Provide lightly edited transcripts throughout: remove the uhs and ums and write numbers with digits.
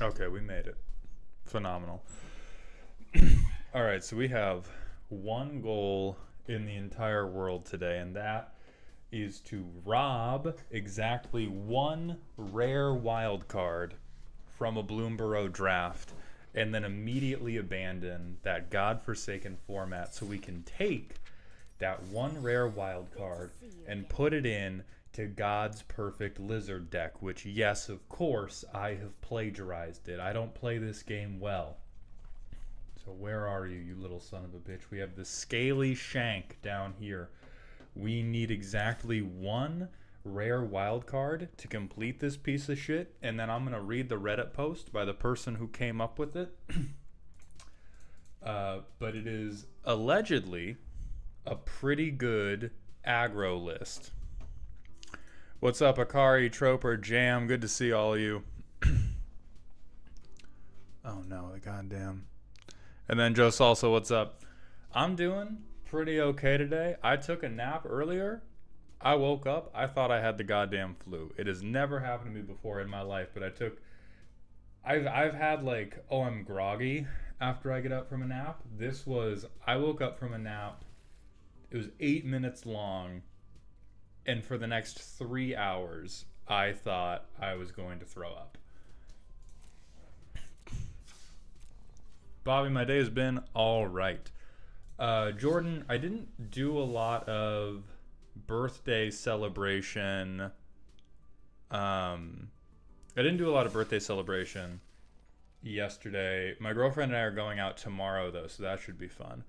Okay, we made it. Phenomenal. All right, so we have one goal in the entire world today, and that is to rob exactly one rare wild card from a bloomburrow draft and then immediately abandon that godforsaken format so we can take that one rare wild card and put it in to God's perfect lizard deck, which, yes, of course, I have plagiarized it. I don't play this game well. So where are you, you little son of a bitch? We have the scaly shank down here. We need exactly one rare wild card to complete this piece of shit, and then I'm going to read the Reddit post by the person who came up with it. But it is allegedly a pretty good aggro list. What's up, Akari, Troper, Jam? Good to see all of you. Oh no, the goddamn. And then Joe Salsa, what's up? I'm doing pretty okay today. I took a nap earlier. I woke up. I thought I had the goddamn flu. It has never happened to me before in my life, but I've had like, oh, I'm groggy after I get up from a nap. I woke up from a nap. It was 8 minutes long. And for the next 3 hours, I thought I was going to throw up. Bobby, my day has been all right. Jordan, I didn't do a lot of birthday celebration. I didn't do a lot of birthday celebration yesterday. My girlfriend and I are going out tomorrow, though, so that should be fun.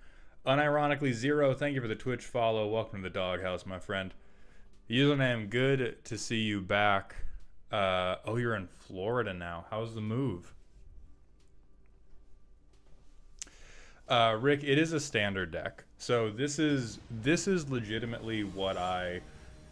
Unironically, Zero, thank you for the Twitch follow. Welcome to the doghouse, my friend. Username, good to see you back. Oh, you're in Florida now. How's the move? Rick, it is a standard deck. So this is legitimately what I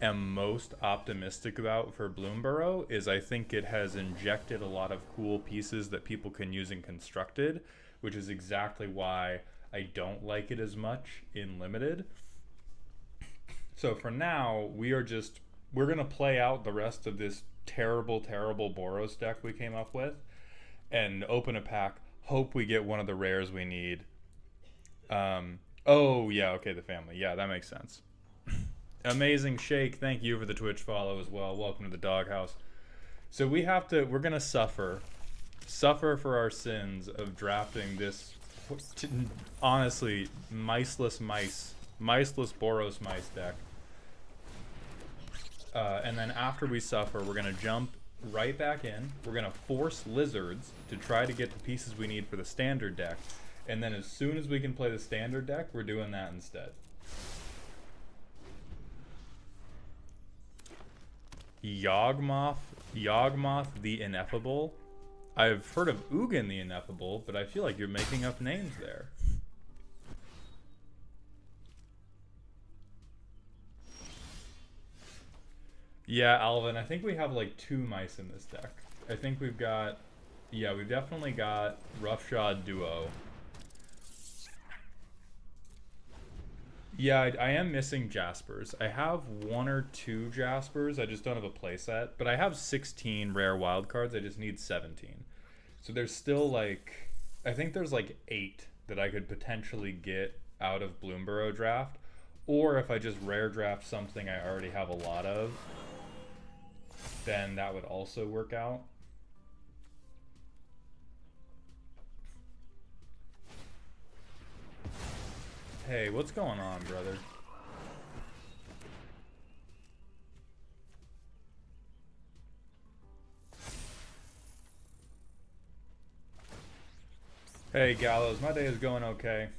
am most optimistic about for bloomburrow. Is I think it has injected a lot of cool pieces that people can use in constructed, which is exactly why I don't like it as much in limited. So for now, we're going to play out the rest of this terrible boros deck we came up with and open a pack, hope we get one of the rares we need. Oh, yeah, okay, the family. Yeah, that makes sense. Amazing Shake, thank you for the Twitch follow as well. Welcome to the doghouse. So we're going to suffer for our sins of drafting this, honestly, miceless boros mice deck. And then after we suffer, we're going to jump right back in. We're going to force lizards to try to get the pieces we need for the standard deck. And then as soon as we can play the standard deck, we're doing that instead. Yawgmoth the Ineffable. I've heard of Ugin the Ineffable, but I feel like you're making up names there. Yeah, Alvin, I think we have like 2 mice in this deck. I think we've definitely got Roughshod Duo. Yeah, I am missing Jaspers. I have 1 or 2 Jaspers. I just don't have a playset. But I have 16 rare wildcards. I just need 17. So there's still like, I think there's like 8 that I could potentially get out of bloomburrow draft. Or if I just rare draft something I already have a lot of, then that would also work out. Hey, what's going on, brother? Hey, Gallows, my day is going okay.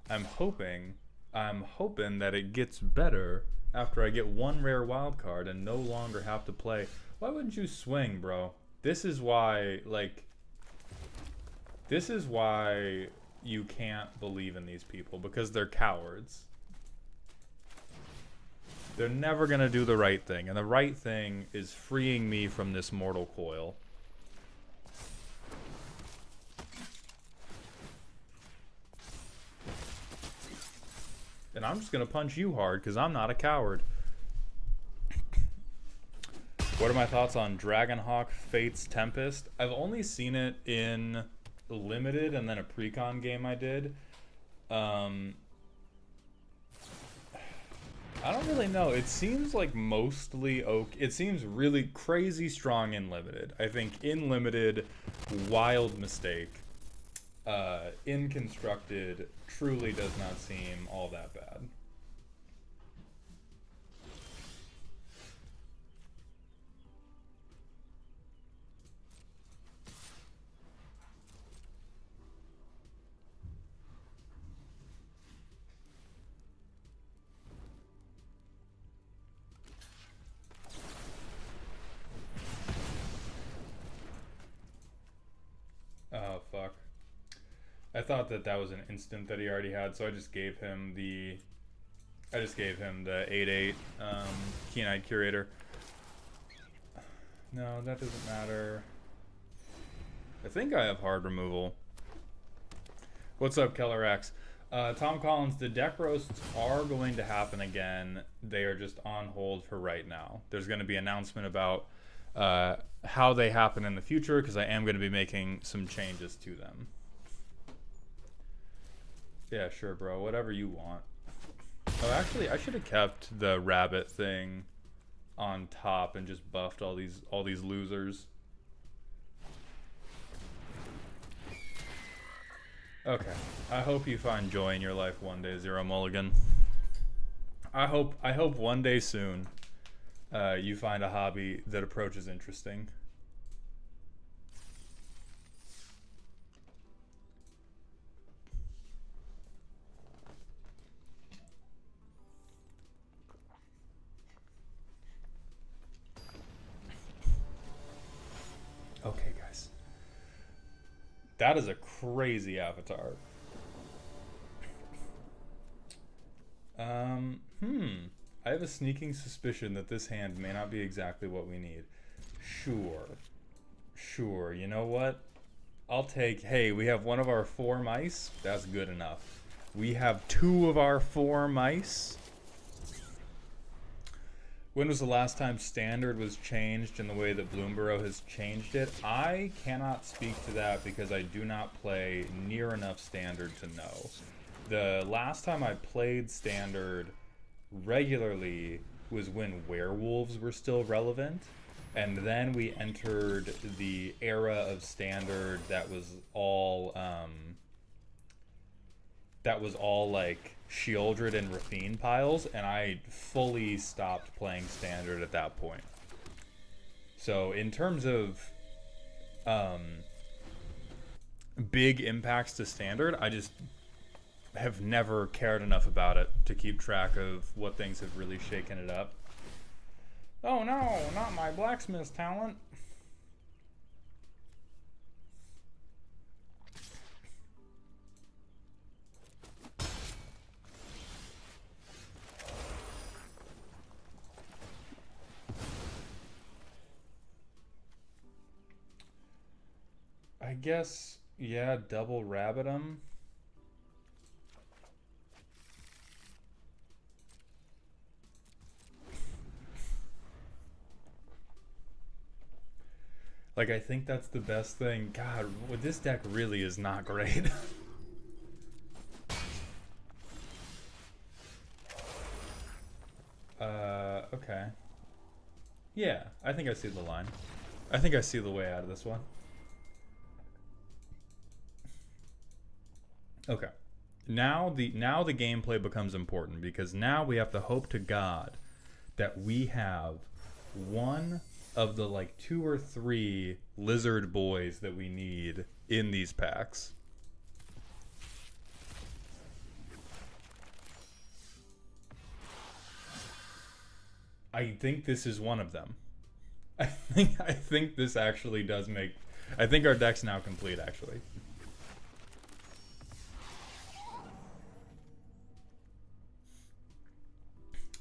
I'm hoping that it gets better after I get 1 rare wild card and no longer have to play. Why wouldn't you swing, bro? This is why you can't believe in these people, because they're cowards. They're never gonna do the right thing, and the right thing is freeing me from this mortal coil. And I'm just gonna punch you hard because I'm not a coward. What are my thoughts on Dragonhawk Fate's Tempest? I've only seen it in limited and then a precon game I did. I don't really know. It seems like mostly okay. It seems really crazy strong in limited. I think in limited, wild mistake. In constructed, truly does not seem all that bad. Oh, fuck. I thought that that was an instant that he already had, so I just gave him the 8/8 Keen-Eyed Curator. No, that doesn't matter. I think I have hard removal. What's up, Keller X? Tom Collins, the deck roasts are going to happen again. They are just on hold for right now. There's going to be an announcement about how they happen in the future, because I am going to be making some changes to them. Yeah, sure, bro. Whatever you want. Oh, actually, I should have kept the rabbit thing on top and just buffed all these losers. Okay. I hope you find joy in your life one day, Zero Mulligan. I hope one day soon you find a hobby that approaches interesting. Okay, guys. That is a crazy avatar. I have a sneaking suspicion that this hand may not be exactly what we need. Sure, you know what? I'll take, hey, we have one of our 4 mice. That's good enough. We have 2 of our 4 mice. When was the last time Standard was changed in the way that bloomburrow has changed it? I cannot speak to that because I do not play near enough Standard to know. The last time I played Standard regularly was when werewolves were still relevant, and then we entered the era of Standard that was all like Shieldred and Rafine piles, and I fully stopped playing Standard at that point. So in terms of big impacts to Standard, I just have never cared enough about it to keep track of what things have really shaken it up. Oh no, not my blacksmith talent. I guess, yeah, double rabbit 'em. Like, I think that's the best thing. God, this deck really is not great. Okay. Yeah, I think I see the line. I think I see the way out of this one. Okay. Now the gameplay becomes important, because now we have to hope to God that we have one of the like 2 or 3 lizard boys that we need in these packs. I think this is one of them. I think this actually does make... I think our deck's now complete, actually.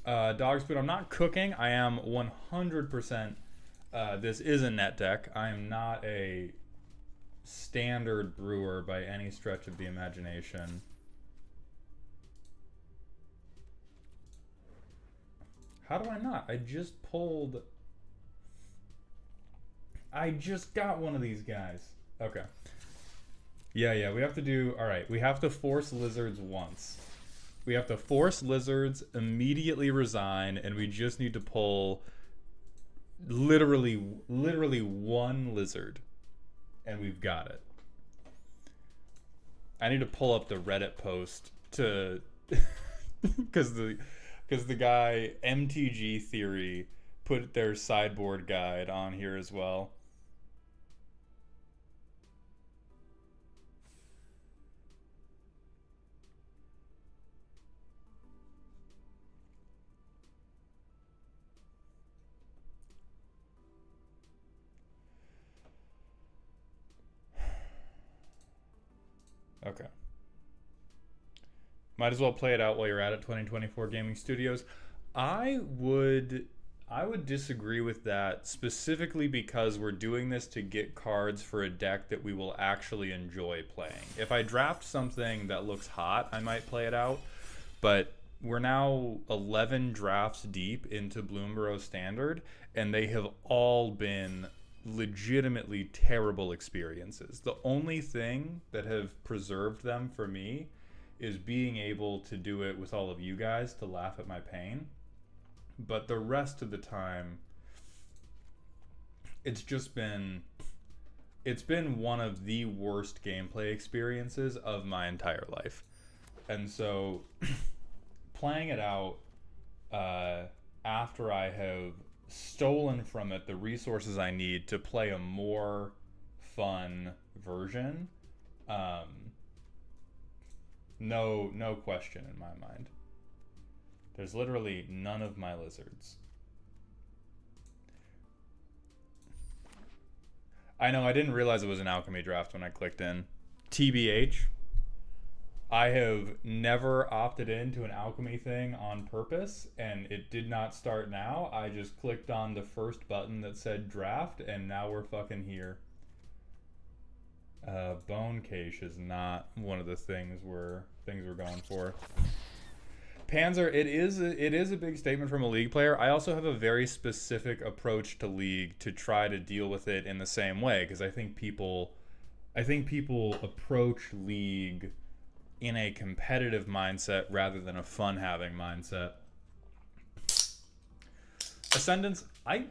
Dog Spoon, I'm not cooking. I am 100%... this is a net deck. I am not a Standard brewer by any stretch of the imagination. How do I not? I just pulled... I just got one of these guys. Okay. Yeah, we have to do... Alright, we have to force lizards once. We have to force lizards, immediately resign, and we just need to pull literally one lizard. And we've got it. I need to pull up the Reddit post to... Because the guy, MTG Theory, put their sideboard guide on here as well. Okay. Might as well play it out while you're at it, 2024 Gaming Studios. I would disagree with that, specifically because we're doing this to get cards for a deck that we will actually enjoy playing. If I draft something that looks hot, I might play it out, but we're now 11 drafts deep into bloomburrow Standard, and they have all been legitimately terrible experiences. The only thing that have preserved them for me is being able to do it with all of you guys to laugh at my pain. But the rest of the time, it's been one of the worst gameplay experiences of my entire life. And so playing it out after I have stolen from it the resources I need to play a more fun version, no question in my mind. There's literally none of my lizards. I know, I didn't realize it was an alchemy draft when I clicked in. TBH, I have never opted into an alchemy thing on purpose, and it did not start now. I just clicked on the first button that said draft, and now we're fucking here. Bone cache is not one of the things we're going for. Panzer, it is a big statement from a League player. I also have a very specific approach to League to try to deal with it in the same way, because I think people approach League in a competitive mindset rather than a fun-having mindset. Ascendance, I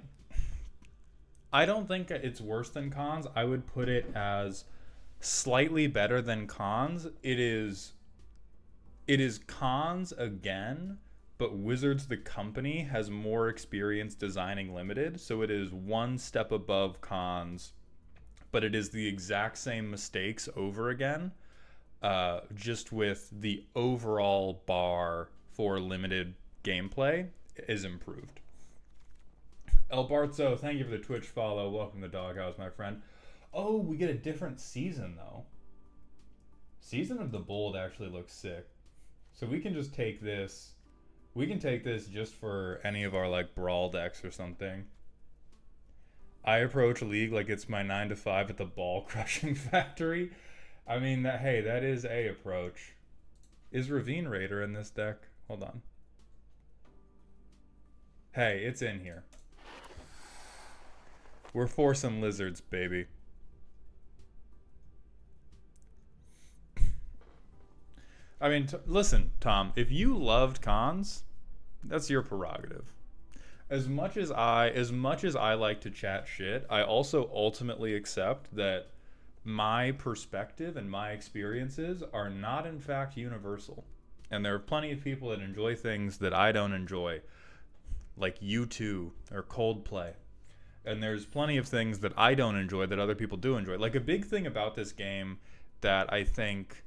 don't think it's worse than Cons. I would put it as slightly better than Cons. It is Cons again, but Wizards the company has more experience designing limited, so it is one step above Cons, but it is the exact same mistakes over again. Just with the overall bar for limited gameplay is improved. El Barzo, thank you for the Twitch follow. Welcome to Doghouse, my friend. Oh, we get a different season though. Season of the Bold actually looks sick. So we can just take this. We can take this just for any of our like brawl decks or something. I approach League like it's my 9 to 5 at the ball crushing factory. I mean, that is a approach. Is Ravine Raider in this deck? Hold on. Hey, it's in here. We're for some lizards, baby. I mean, listen, Tom, if you loved Cons, that's your prerogative. As much as I like to chat shit, I also ultimately accept that my perspective and my experiences are not in fact universal. And there are plenty of people that enjoy things that I don't enjoy, like U2 or Coldplay. And there's plenty of things that I don't enjoy that other people do enjoy. Like a big thing about this game that I think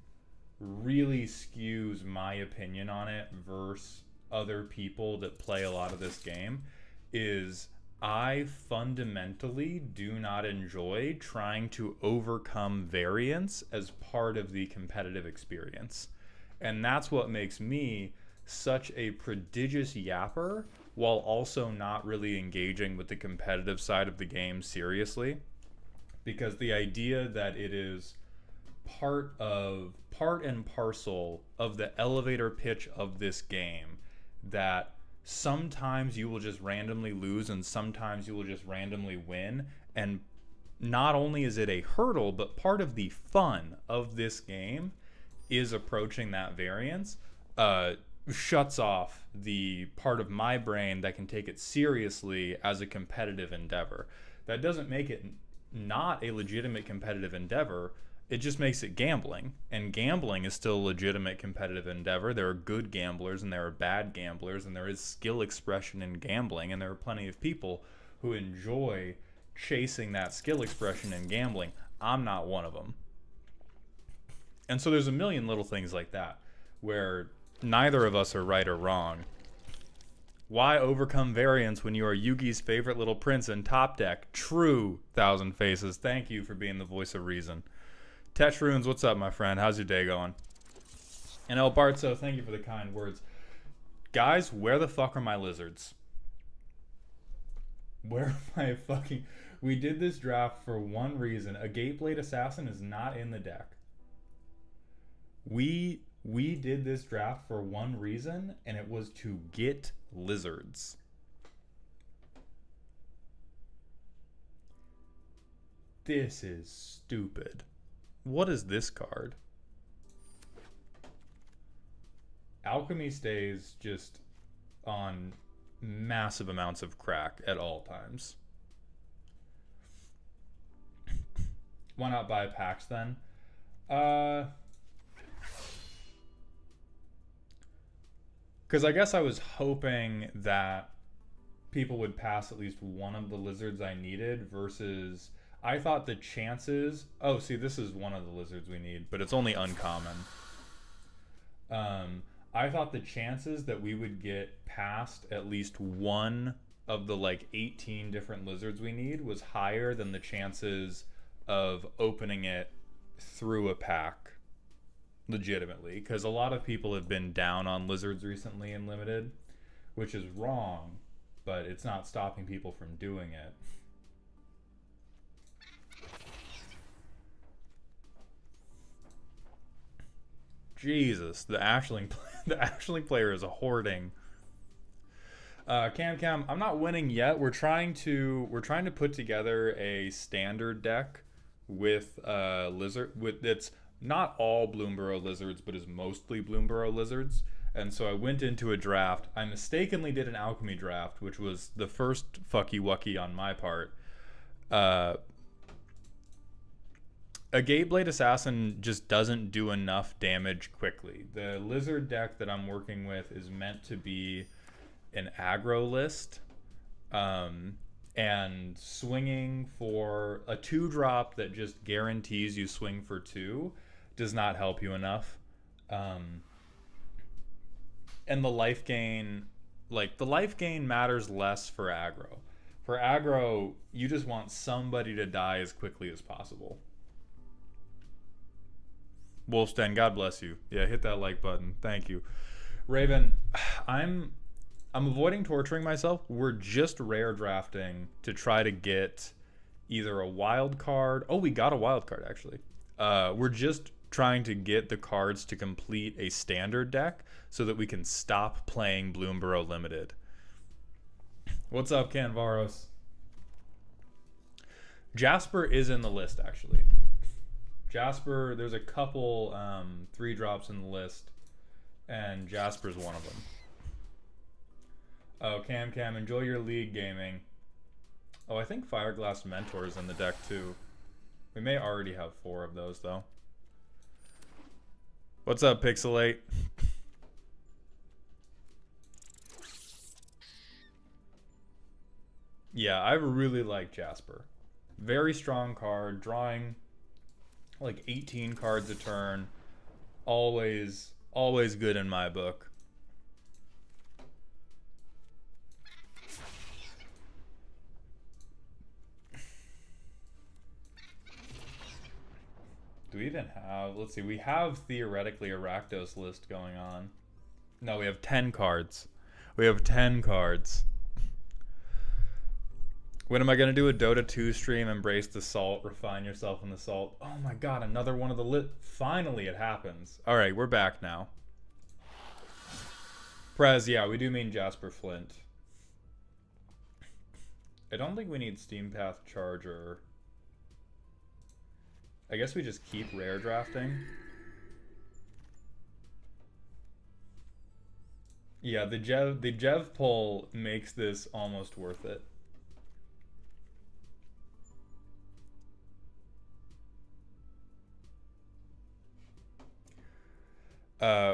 really skews my opinion on it versus other people that play a lot of this game is I fundamentally do not enjoy trying to overcome variance as part of the competitive experience. And that's what makes me such a prodigious yapper while also not really engaging with the competitive side of the game seriously. Because the idea that it is part and parcel of the elevator pitch of this game that sometimes you will just randomly lose and sometimes you will just randomly win, and not only is it a hurdle, but part of the fun of this game is approaching that variance. Shuts off the part of my brain that can take it seriously as a competitive endeavor. That doesn't make it not a legitimate competitive endeavor. It just makes it gambling. And gambling is still a legitimate competitive endeavor. There are good gamblers and there are bad gamblers, and there is skill expression in gambling, and there are plenty of people who enjoy chasing that skill expression in gambling. I'm not one of them. And so there's a million little things like that where neither of us are right or wrong. Why overcome variance when you are Yugi's favorite little prince in top deck? True, Thousand Faces. Thank you for being the voice of reason. Tetch Runes, what's up, my friend? How's your day going? And El Bartzo, thank you for the kind words. Guys, where the fuck are my lizards? Where are my fucking... We did this draft for one reason. A Gateblade Assassin is not in the deck. We did this draft for one reason, and it was to get lizards. This is stupid. What is this card? Alchemy stays just on massive amounts of crack at all times. Why not buy packs then? Because I guess I was hoping that people would pass at least one of the lizards I needed versus... I thought the chances... Oh, see, this is one of the lizards we need, but it's only uncommon. I thought the chances that we would get past at least one of the, like, 18 different lizards we need was higher than the chances of opening it through a pack. Legitimately, because a lot of people have been down on lizards recently in Limited, which is wrong, but it's not stopping people from doing it. Jesus, the Ashling player is a hoarding. Cam, I'm not winning yet. We're trying to put together a standard deck with lizard with it's not all bloomburrow lizards, but is mostly bloomburrow lizards. And so I went into a draft. I mistakenly did an alchemy draft, which was the first fucky wucky on my part. A Gateblade Assassin just doesn't do enough damage quickly. The lizard deck that I'm working with is meant to be an aggro list. And swinging for a 2-drop that just guarantees you swing for 2 does not help you enough. And the life gain, like, the life gain matters less for aggro. For aggro, you just want somebody to die as quickly as possible. Wolfsten, God bless you. Yeah, hit that like button. Thank you. Raven, I'm avoiding torturing myself. We're just rare drafting to try to get either a wild card. Oh, we got a wild card, actually. We're just trying to get the cards to complete a standard deck so that we can stop playing bloomburrow Limited. What's up, Canvaros? Jasper is in the list, actually. Jasper, there's a couple 3-drops in the list, and Jasper's one of them. Oh, Cam, enjoy your league gaming. Oh, I think Fireglass Mentor is in the deck, too. We may already have 4 of those, though. What's up, Pixelate? Yeah, I really like Jasper. Very strong card, drawing like 18 cards a turn. Always good in my book. Do we even have... Let's see. We have theoretically a Rakdos list going on. No, we have 10 cards. We have 10 cards. When am I going to do a Dota 2 stream? Embrace the salt. Refine yourself in the salt. Oh my god, another one of the Finally, it happens. Alright, we're back now. Prez, yeah, we do mean Jasper Flint. I don't think we need Steam Path Charger I guess we just keep rare drafting. Yeah, the Jev pull makes this almost worth it.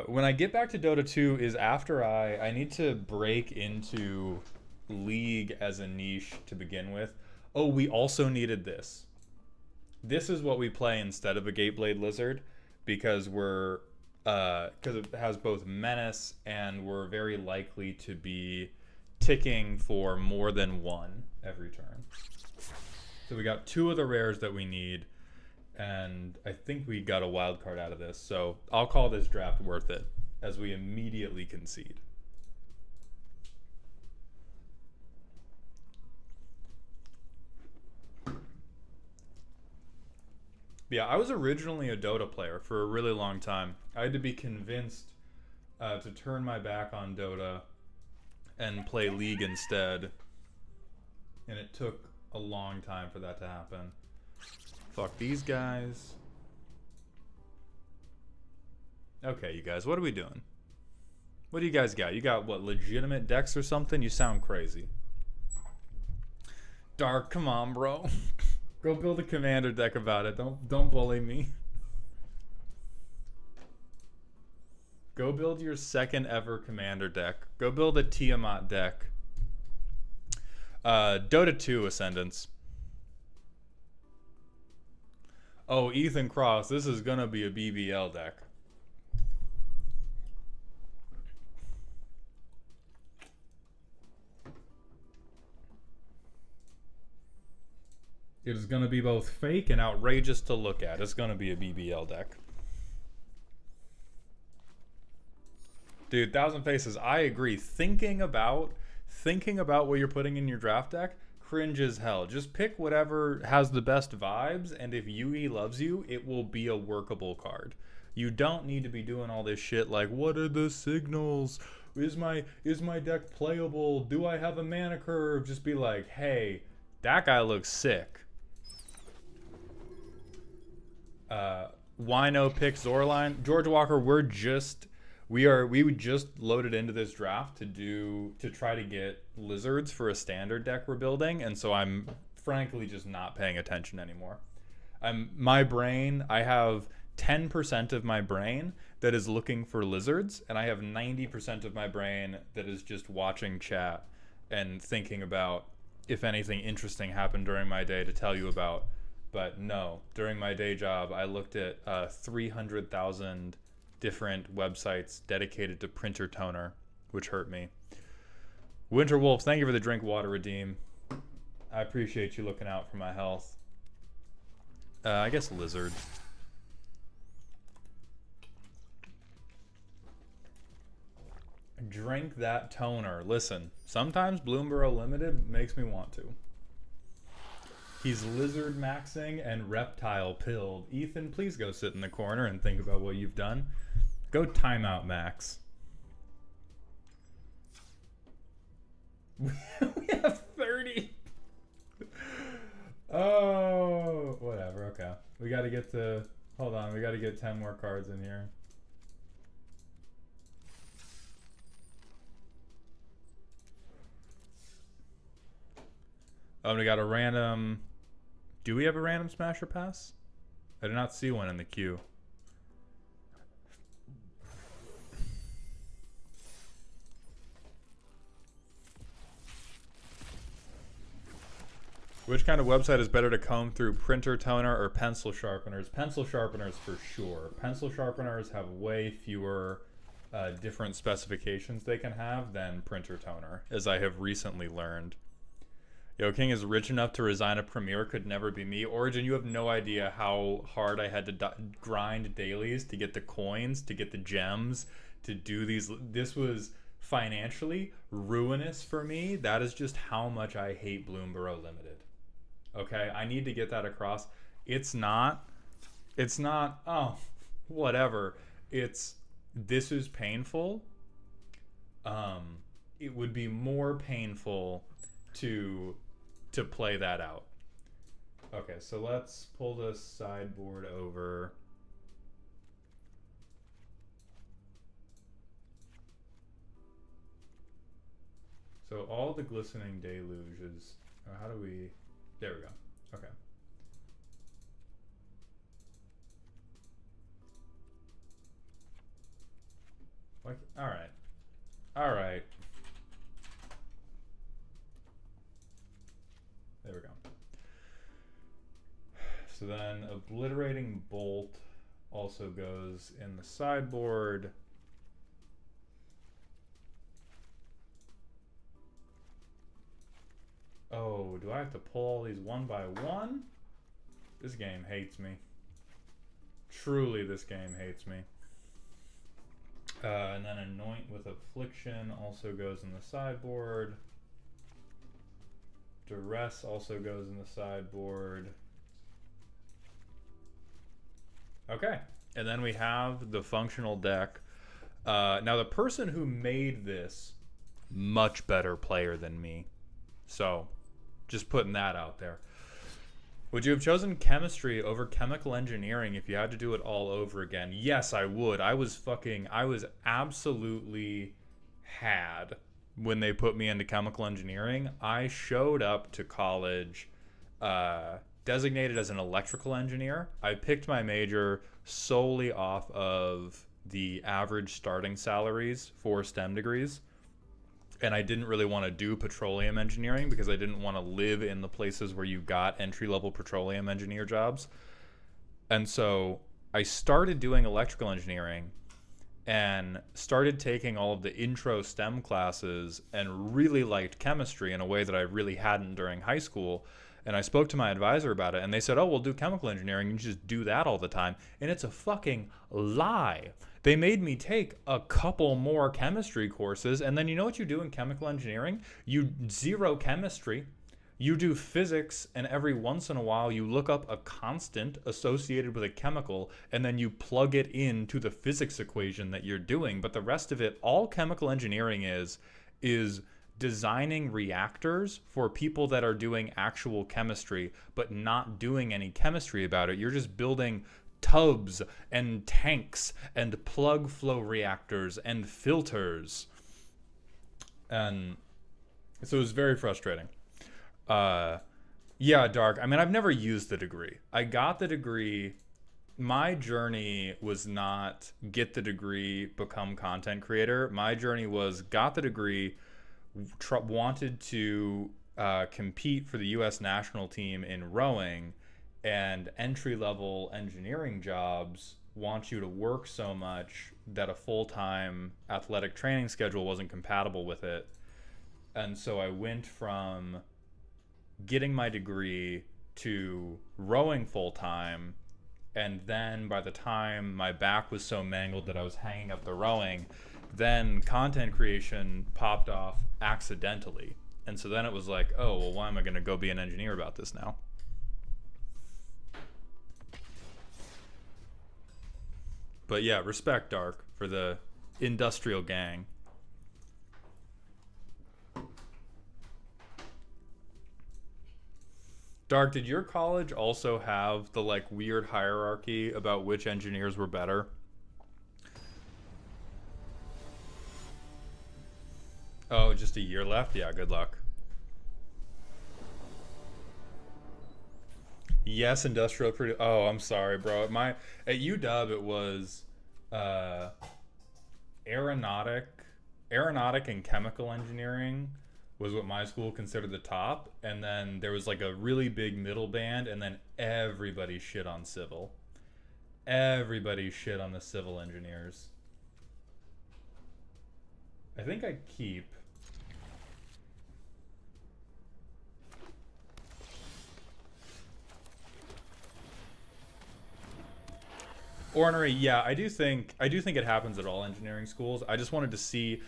When I get back to Dota 2 is after I need to break into League as a niche to begin with. Oh, we also needed this. This is what we play instead of a Gateblade Lizard because it has both menace and we're very likely to be ticking for more than one every turn. So we got 2 of the rares that we need, and I think we got a wild card out of this. So I'll call this draft worth it as we immediately concede. Yeah, I was originally a Dota player for a really long time. I had to be convinced to turn my back on Dota and play League instead. And it took a long time for that to happen. Fuck these guys. Okay, you guys, what are we doing? What do you guys got? You got, what, legitimate decks or something? You sound crazy. Dark, come on, bro. Go build a commander deck about it. Don't bully me. Go build your second ever commander deck. Go build a Tiamat deck. Dota 2 Ascendants. Oh, Ethan Cross. This is gonna be a BBL deck. It is going to be both fake and outrageous to look at. It's going to be a BBL deck. Dude, Thousand Faces, I agree. Thinking about what you're putting in your draft deck, cringe as hell. Just pick whatever has the best vibes, and if UE loves you, it will be a workable card. You don't need to be doing all this shit like, what are the signals? Is my deck playable? Do I have a mana curve? Just be like, hey, that guy looks sick. Wino picks Zorline. George Walker, we just loaded into this draft to try to get lizards for a standard deck we're building, and so I'm frankly just not paying attention anymore. My brain, I have 10% of my brain that is looking for lizards, and I have 90% of my brain that is just watching chat and thinking about if anything interesting happened during my day to tell you about. But no, during my day job, I looked at 300,000 different websites dedicated to printer toner, which hurt me. Winter Wolf, thank you for the drink water redeem. I appreciate you looking out for my health. I guess lizard. Drink that toner. Listen, sometimes bloomburrow Limited makes me want to. He's lizard maxing and reptile pilled. Ethan, please go sit in the corner and think about what you've done. Go timeout, Max. We have 30. Oh, whatever. Okay. We got to get to... Hold on. We got to get 10 more cards in here. We got a random... Do we have a random Smasher Pass? I did not see one in the queue. Which kind of website is better to comb through, printer toner or pencil sharpeners? Pencil sharpeners for sure. Pencil sharpeners have way fewer different specifications they can have than printer toner, as I have recently learned. Yo, King is rich enough to resign a premiere, could never be me. Origin, you have no idea how hard I had to grind dailies to get the coins, to get the gems, to do these. This was financially ruinous for me. That is just how much I hate bloomburrow Limited. Okay, I need to get that across. It's not, oh, whatever. This is painful. It would be more painful to play that out. Okay, so let's pull this sideboard over. So all the glistening deluges. How do we? There we go. Okay. Like, all right. All right. There we go. So then obliterating bolt also goes in the sideboard. Oh, do I have to pull all these one by one? This game hates me. Truly, this game hates me. And then anoint with affliction also goes in the sideboard. Duress also goes in the sideboard. Okay, and then we have the functional deck. Now the person who made this, much better player than me. So, just putting that out there. Would you have chosen chemistry over chemical engineering if you had to do it all over again? Yes, I would. I was absolutely had when they put me into chemical engineering. I showed up to college designated as an electrical engineer. I picked my major solely off of the average starting salaries for STEM degrees. And I didn't really want to do petroleum engineering because I didn't want to live in the places where you got entry-level petroleum engineer jobs. And so I started doing electrical engineering and started taking all of the intro STEM classes and really liked chemistry in a way that I really hadn't during high school. And I spoke to my advisor about it, and they said, oh, we'll do chemical engineering. You just do that all the time. And it's a fucking lie. They made me take a couple more chemistry courses, and then you know what you do in chemical engineering? You zero chemistry. You do physics, and every once in a while you look up a constant associated with a chemical, and then you plug it into the physics equation that you're doing. But the rest of it, all chemical engineering is designing reactors for people that are doing actual chemistry, but not doing any chemistry about it. You're just building tubs and tanks and plug flow reactors and filters. And so it was very frustrating. Yeah, Dark. I mean, I've never used the degree. I got the degree. My journey was not get the degree, become content creator. My journey was got the degree, wanted to compete for the U.S. national team in rowing, and entry-level engineering jobs want you to work so much that a full-time athletic training schedule wasn't compatible with it. And so I went from getting my degree to rowing full-time, and then by the time my back was so mangled that I was hanging up the rowing, then content creation popped off accidentally. And so then it was like, oh, well, why am I going to go be an engineer about this now? But yeah, respect, Dark, for the industrial gang. Dark, did your college also have the like weird hierarchy about which engineers were better? Oh, just a year left? Yeah, good luck. Yes, industrial produ- Oh, I'm sorry, bro. At UW it was uh aeronautic aeronautic and chemical engineering was what my school considered the top, and then there was like a really big middle band, and then everybody shit on civil. Everybody shit on the civil engineers. I think I keep. Ornery, yeah, I do think it happens at all engineering schools. I wanted to see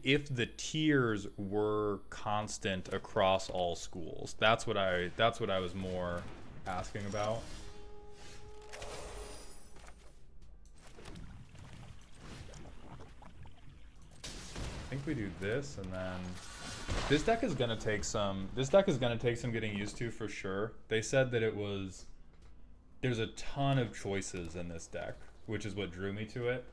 if the tiers were constant across all schools. That's what I was more asking about. I think we do this and then This deck is gonna take some. This deck is gonna take some getting used to for sure. They said that it was. There's a ton of choices in this deck, which is what drew me to it,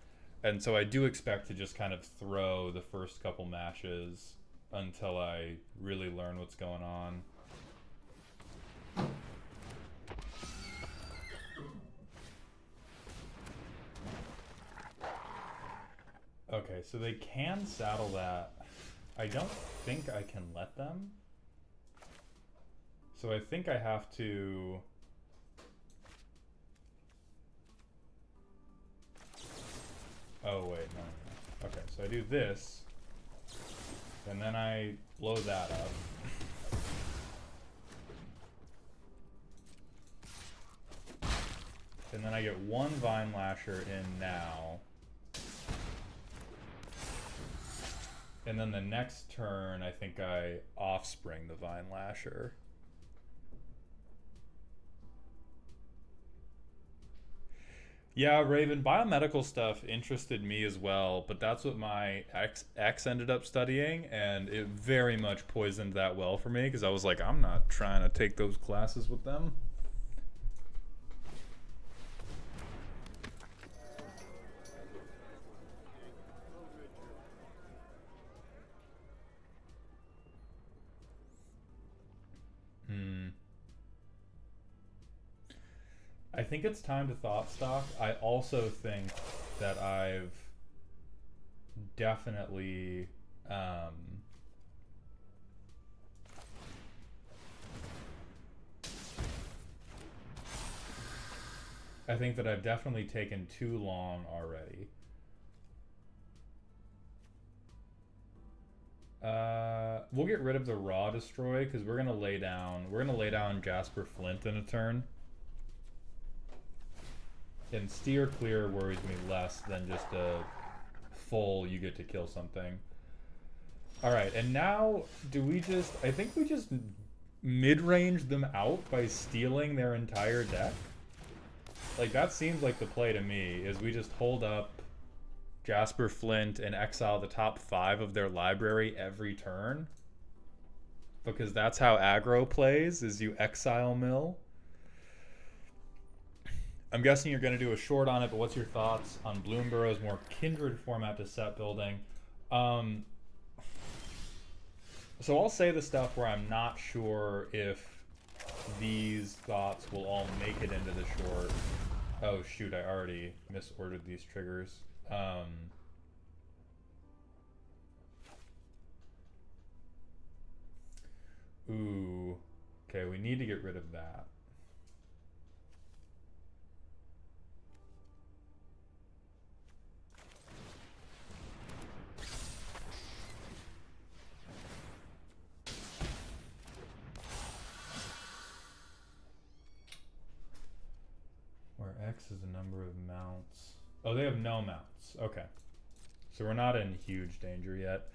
and so I do expect to just kind of throw the first couple matches until I really learn what's going on. Okay, so they can saddle that. I don't think I can let them. So I think I have to... Oh, wait, no. Okay, so I do this, and then I blow that up. And then I get one Vine Lasher in now. And then the next turn, I think I offspring the Vine Lasher. Yeah, Raven, biomedical stuff interested me as well, but that's what my ex ended up studying, and it very much poisoned that well for me, because I was like, I'm not trying to take those classes with them. I think it's time to thought stock. I also think that I've definitely I think that I've definitely taken too long already. We'll get rid of the Raw Destroy because we're gonna lay down Jasper Flint in a turn. And Steer Clear worries me less than just a full you get to kill something. Alright, and now do we just... I think we just mid-range them out by stealing their entire deck? Like, that seems like the play to me, is we just hold up Jasper Flint and exile the top 5 of their library every turn. Because that's how aggro plays, is you exile mill. I'm guessing you're going to do a short on it, but what's your thoughts on bloomburrow's more kindred format to set building? So I'll say the stuff where I'm not sure if these thoughts will all make it into the short. Oh shoot, I already misordered these triggers. Ooh, okay, we need to get rid of that. X is the number of mounts. Oh, they have no mounts. Okay. So we're not in huge danger yet.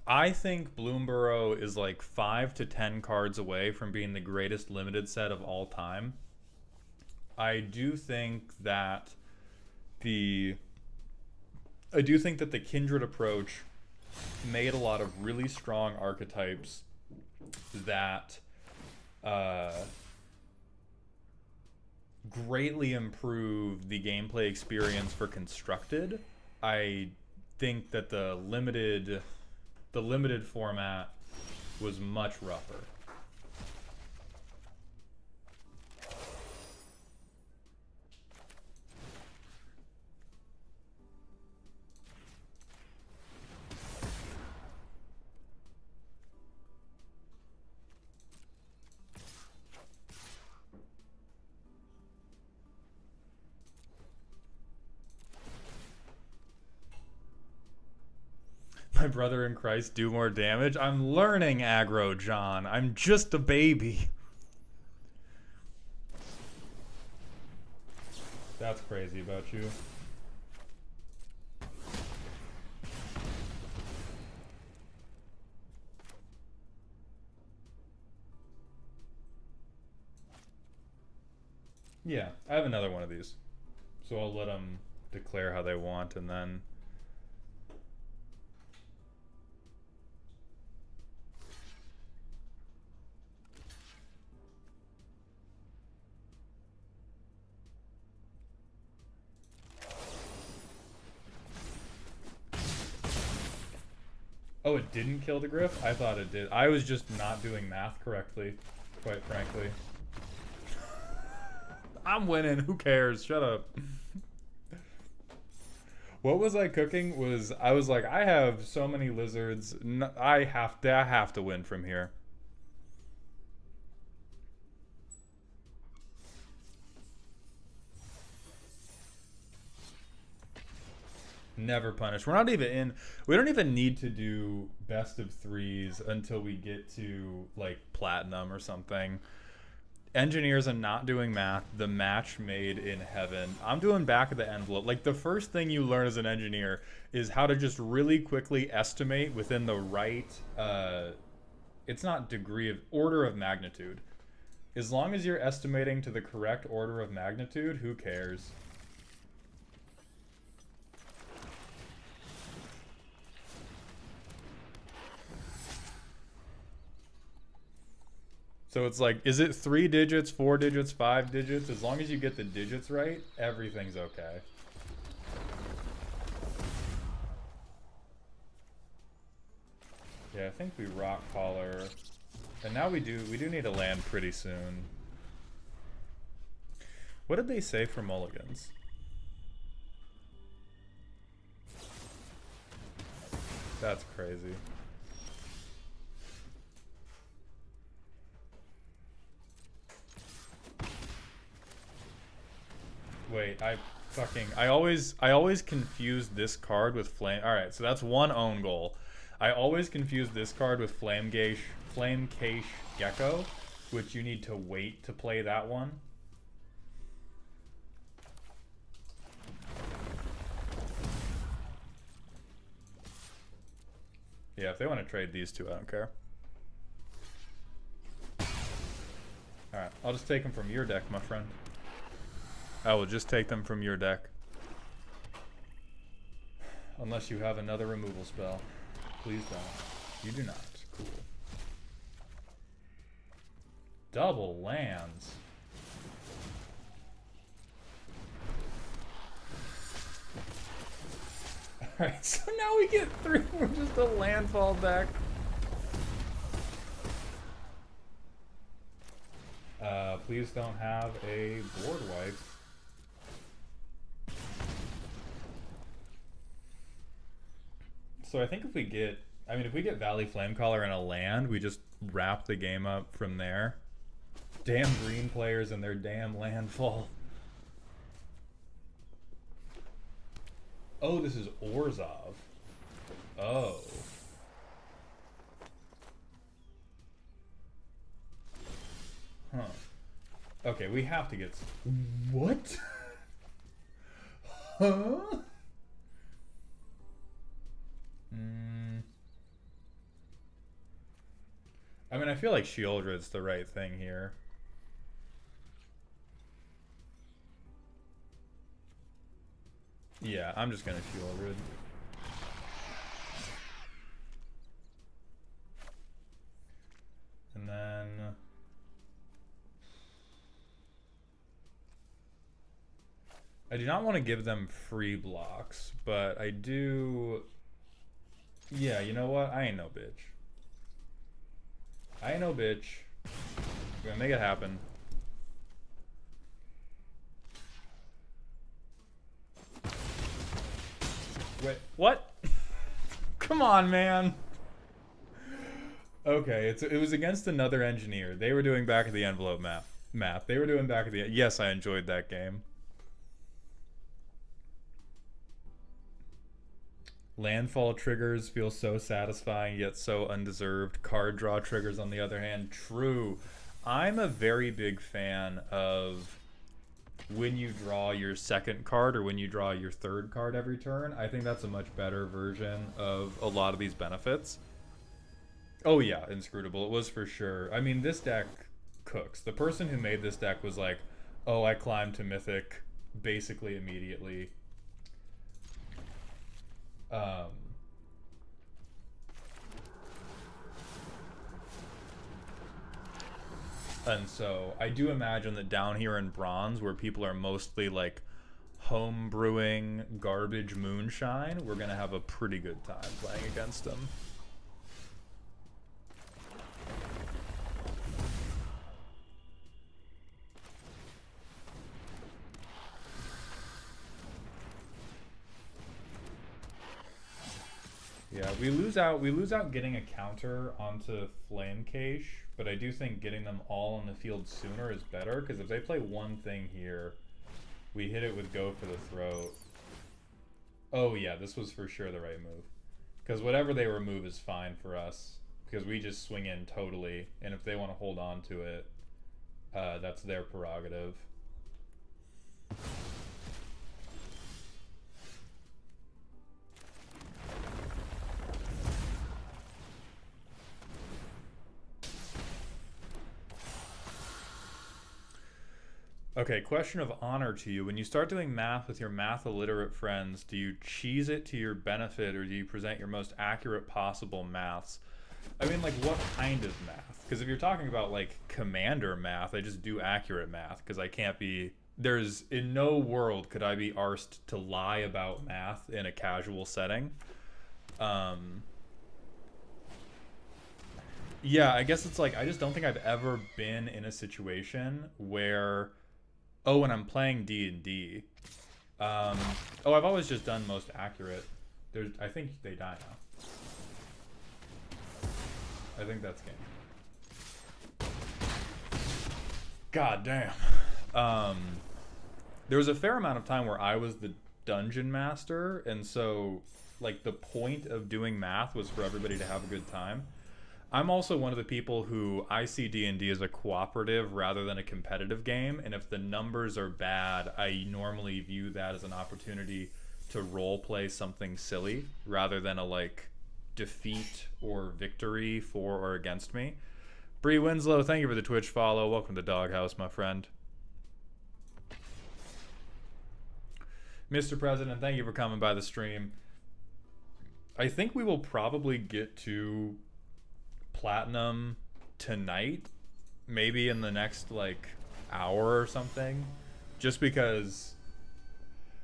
I think bloomburrow is like 5 to 10 cards away from being the greatest limited set of all time. I do think that the kindred approach made a lot of really strong archetypes that greatly improved the gameplay experience for constructed. I think that the limited format was much rougher. My brother in Christ do more damage. I'm learning aggro, John. I'm just a baby. That's crazy about you. Yeah, I have another one of these. So I'll let them declare how they want and then... Oh, it didn't kill the Griff? I thought it did. I was just not doing math correctly, quite frankly. I'm winning. Who cares? Shut up. What was I cooking? I was like, I have so many lizards. I have to win from here. Never punish. We're not even in. We don't even need to do best of threes until we get to like platinum or something. Engineers are not doing math. The match made in heaven. I'm doing back of the envelope. Like the first thing you learn as an engineer is how to just really quickly estimate within the right. It's not degree of order of magnitude. As long as you're estimating to the correct order of magnitude, who cares? So it's like, is it 3 digits, 4 digits, 5 digits? As long as you get the digits right, everything's okay. Yeah, I think we rock collar. And now we do need to land pretty soon. What did they say for mulligans? That's crazy. Wait, I always confuse this card with flame. All right, so that's one own goal. I always confuse this card with flame cache gecko, which you need to wait to play that one. Yeah, if they want to trade these two, I don't care. All right, I'll just take them from your deck, my friend. I will just take them from your deck. Unless you have another removal spell. Please don't. You do not. Cool. Double lands. Alright, so now we get 3 from just a landfall deck. Please don't have a board wipe. So I think if we get Valley Flamecaller and a land, we just wrap the game up from there. Damn green players and their damn landfall. Oh, this is Orzhov. Oh. Huh. Okay, we have to get... What? Huh? I mean, I feel like Shieldred's the right thing here. Yeah, I'm just gonna Shieldred. And then... I do not want to give them free blocks, but I do... Yeah, you know what? I ain't no bitch. I ain't no bitch. We're gonna make it happen. Wait, what? Come on, man. Okay, it was against another engineer. They were doing back of the envelope math. They were doing back of the... Yes, I enjoyed that game. Landfall triggers feel so satisfying, yet so undeserved. Card draw triggers, on the other hand, true. I'm a very big fan of when you draw your second card or when you draw your third card every turn. I think that's a much better version of a lot of these benefits. Oh yeah, Inscrutable. It was for sure. I mean, this deck cooks. The person who made this deck was like, oh, I climbed to Mythic basically immediately. And so I do imagine that down here in Bronze, where people are mostly like home brewing garbage moonshine, we're gonna have a pretty good time playing against them. we lose out getting a counter onto Flame Cache, but I do think getting them all on the field sooner is better, because if they play one thing here, we hit it with Go for the Throat. Oh yeah, this was for sure the right move. Because whatever they remove is fine for us, because we just swing in totally, and if they want to hold on to it, that's their prerogative. Okay, question of honor to you. When you start doing math with your math illiterate friends, do you cheese it to your benefit, or do you present your most accurate possible maths? I mean, like, what kind of math? Because if you're talking about, like, commander math, I just do accurate math, because I can't be... There's... In no world could I be arsed to lie about math in a casual setting. Yeah, I guess it's like, I just don't think I've ever been in a situation where... Oh, and I'm playing D&D. Oh, I've always just done most accurate. I think they die now. I think that's game. God damn. There was a fair amount of time where I was the dungeon master, and so, like, the point of doing math was for everybody to have a good time. I'm also one of the people who I see D&D as a cooperative rather than a competitive game, and if the numbers are bad, I normally view that as an opportunity to roleplay something silly rather than a, like, defeat or victory for or against me. Bree Winslow, thank you for the Twitch follow. Welcome to Doghouse, my friend. Mr. President, thank you for coming by the stream. I think we will probably get to platinum tonight, maybe in the next like hour or something, just because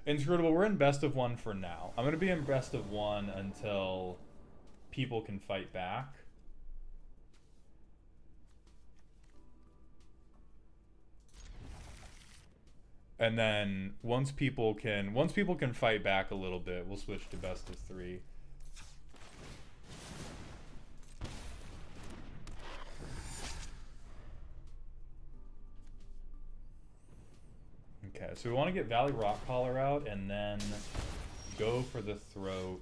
Inscrutable, we're in best of one for now. I'm gonna be in best of one until people can fight back. And then once people can fight back a little bit, we'll switch to best of three. Okay, so we want to get Valley Rock Collar out and then go for the Throat,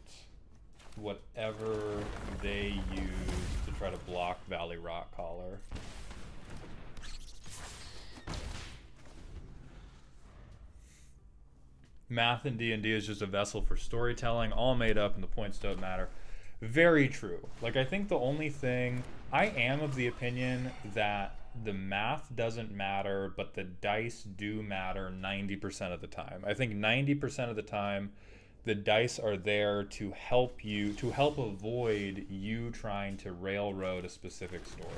whatever they use to try to block Valley Rock Collar. Math in D&D is just a vessel for storytelling, all made up and the points don't matter. Very true. Like, I think the only thing... I am of the opinion that the math doesn't matter, but the dice do matter 90% of the time. I think 90% of the time, the dice are there to help you, to help avoid you trying to railroad a specific story.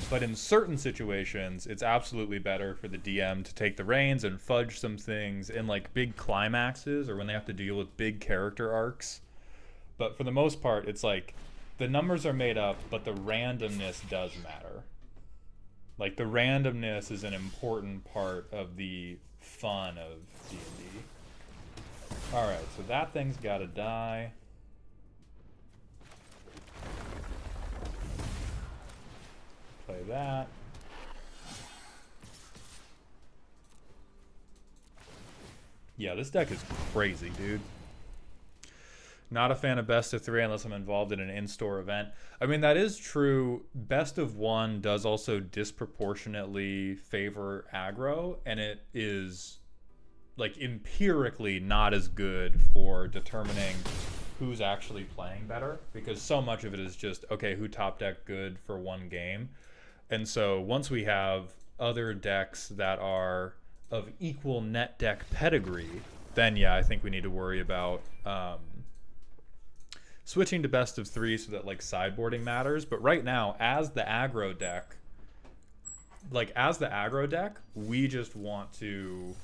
But in certain situations, it's absolutely better for the DM to take the reins and fudge some things in like big climaxes or when they have to deal with big character arcs. But for the most part, it's like the numbers are made up, but the randomness does matter. Like the randomness is an important part of the fun of D&D. Alright, so that thing's gotta die. Play that. Yeah, this deck is crazy, dude. Not a fan of best of three unless I'm involved in an in-store event. I mean, that is true. Best of one does also disproportionately favor aggro, and it is like empirically not as good for determining who's actually playing better, because so much of it is just, okay, who top deck good for one game. And so once we have other decks that are of equal net deck pedigree, then yeah, I think we need to worry about switching to best of three so that like sideboarding matters. But right now, as the aggro deck, we just want to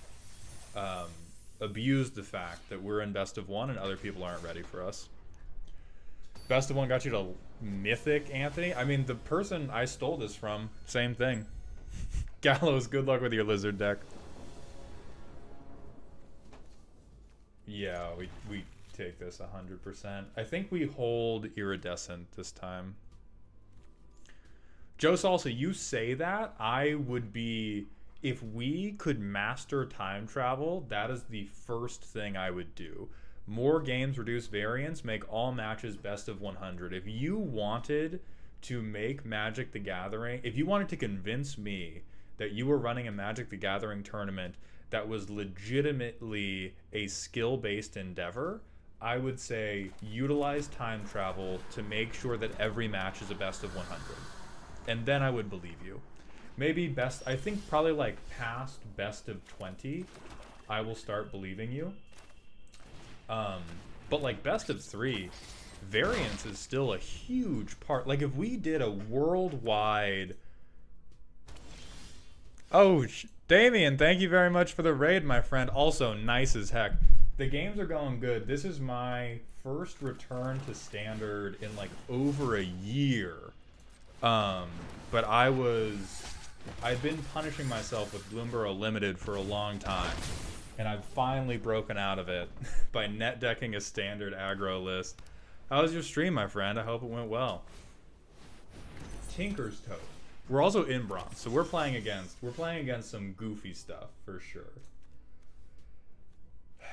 abuse the fact that we're in best of one and other people aren't ready for us. Best of one got you to Mythic, Anthony? I mean, the person I stole this from, same thing. Gallows, good luck with your lizard deck. Yeah, we take this 100%. I think we hold iridescent this time. Joe Salsa, you say that, I would be, if we could master time travel, that is the first thing I would do. More games, reduce variance, make all matches best of 100. If you wanted to make Magic the Gathering, if you wanted to convince me that you were running a Magic the Gathering tournament that was legitimately a skill-based endeavor, I would say utilize time travel to make sure that every match is a best of 100. And then I would believe you. Maybe best, I think probably like past best of 20, I will start believing you. But like best of 3, variance is still a huge part. Like if we did a worldwide... Oh, Damien, thank you very much for the raid, my friend. Also, nice as heck. The games are going good. This is my first return to standard in like over a year. But I've been punishing myself with bloomburrow Limited for a long time. And I've finally broken out of it by net decking a standard aggro list. How was your stream, my friend? I hope it went well. Tinker's Toe. We're also in bronze, so we're playing against some goofy stuff for sure. Yeah,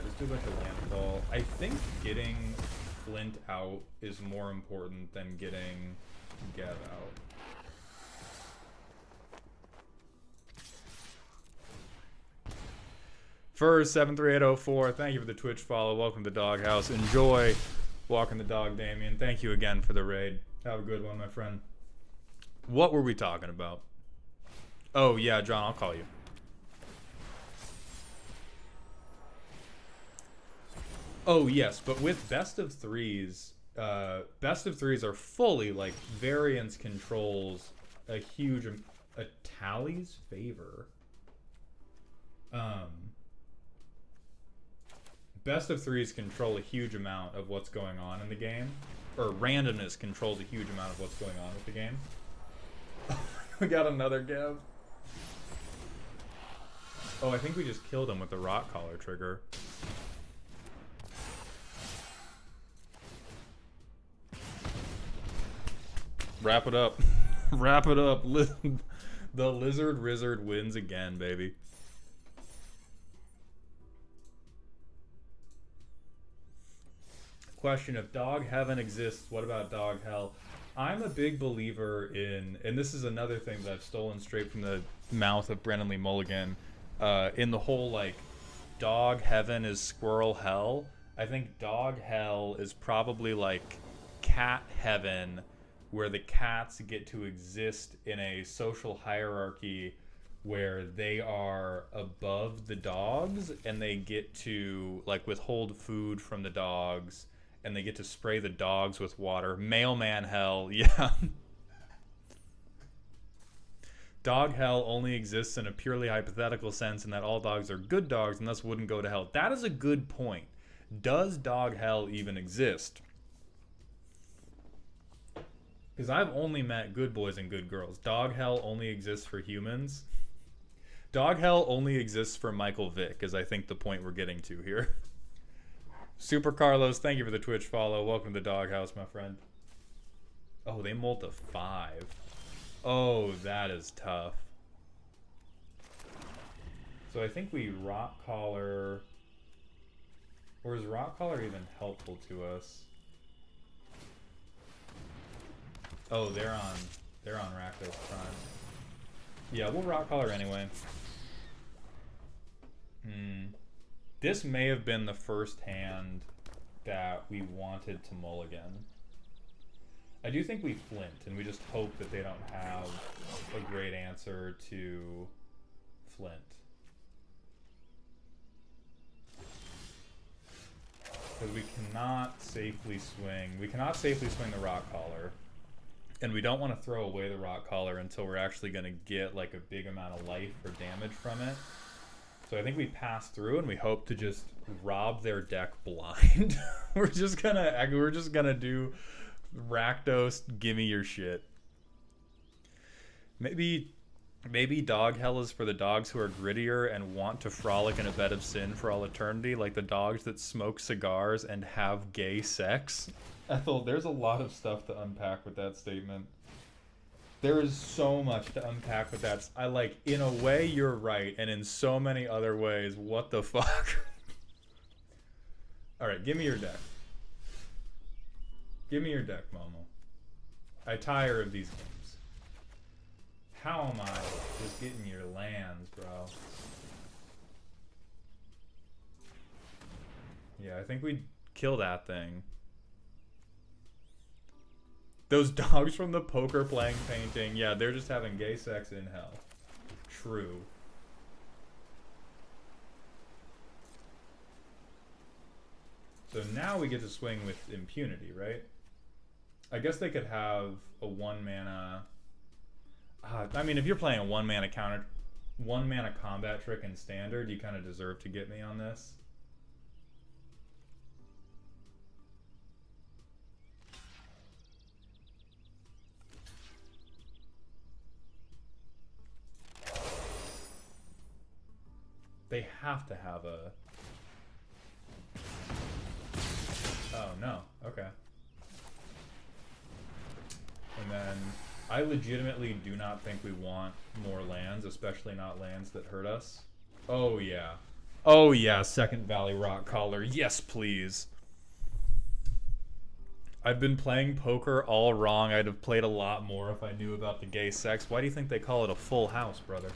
just do a bunch of landfall. I think getting Flint out is more important than getting Gev out. First 73804, thank you for the Twitch follow. Welcome to Doghouse. Enjoy walking the dog, Damien. Thank you again for the raid. Have a good one, my friend. What were we talking about? Oh yeah, John, I'll call you. Oh yes, but with best of threes are fully like variance controls a huge a tally's favor. Best of threes control a huge amount of what's going on in the game, or randomness controls a huge amount of what's going on with the game. We got another Gev. Oh, I think we just killed him with the rock collar trigger. Wrap it up. Wrap it up. The lizard Rizzard wins again, baby. Question: if dog heaven exists, what about dog hell? I'm a big believer in, and this is another thing that I've stolen straight from the mouth of Brennan Lee Mulligan, in the whole like dog heaven is squirrel hell. I think dog hell is probably like cat heaven, where the cats get to exist in a social hierarchy where they are above the dogs and they get to like withhold food from the dogs and they get to spray the dogs with water. Mailman hell, yeah. Dog hell only exists in a purely hypothetical sense in that all dogs are good dogs and thus wouldn't go to hell. That is a good point. Does dog hell even exist? Because I've only met good boys and good girls. Dog hell only exists for humans. Dog hell only exists for Michael Vick, is I think the point we're getting to here. Super Carlos, thank you for the Twitch follow. Welcome to the Doghouse, my friend. Oh, they molt a 5. Oh, that is tough. So I think we rock collar. Or is rock collar even helpful to us? Oh, they're on Rakdos Prime. Yeah, we'll rock collar anyway. This may have been the first hand that we wanted to mulligan. I do think we flint, and we just hope that they don't have a great answer to flint. Because we cannot safely swing. We cannot safely swing the rock collar. And we don't want to throw away the rock collar until we're actually going to get like a big amount of life or damage from it. So I think we pass through and we hope to just rob their deck blind. we're just gonna do Rakdos, gimme your shit. Maybe dog hell is for the dogs who are grittier and want to frolic in a bed of sin for all eternity, like the dogs that smoke cigars and have gay sex. Ethel, there's a lot of stuff to unpack with that statement. There is so much to unpack with that. In a way, you're right, and in so many other ways, what the fuck? Alright, give me your deck. Give me your deck, Momo. I tire of these games. How am I just getting your lands, bro? Yeah, I think we'd kill that thing. Those dogs from the poker playing painting, yeah, they're just having gay sex in hell. True. So now we get to swing with impunity, right? I guess they could have a 1 mana... I mean, if you're playing a 1 mana combat trick in standard, you kind of deserve to get me on this. They have to have a... Oh, no. Okay. And then I legitimately do not think we want more lands, especially not lands that hurt us. Oh, yeah. Oh, yeah. Second Valley Rock Collar. Yes, please. I've been playing poker all wrong. I'd have played a lot more if I knew about the gay sex. Why do you think they call it a full house, brother?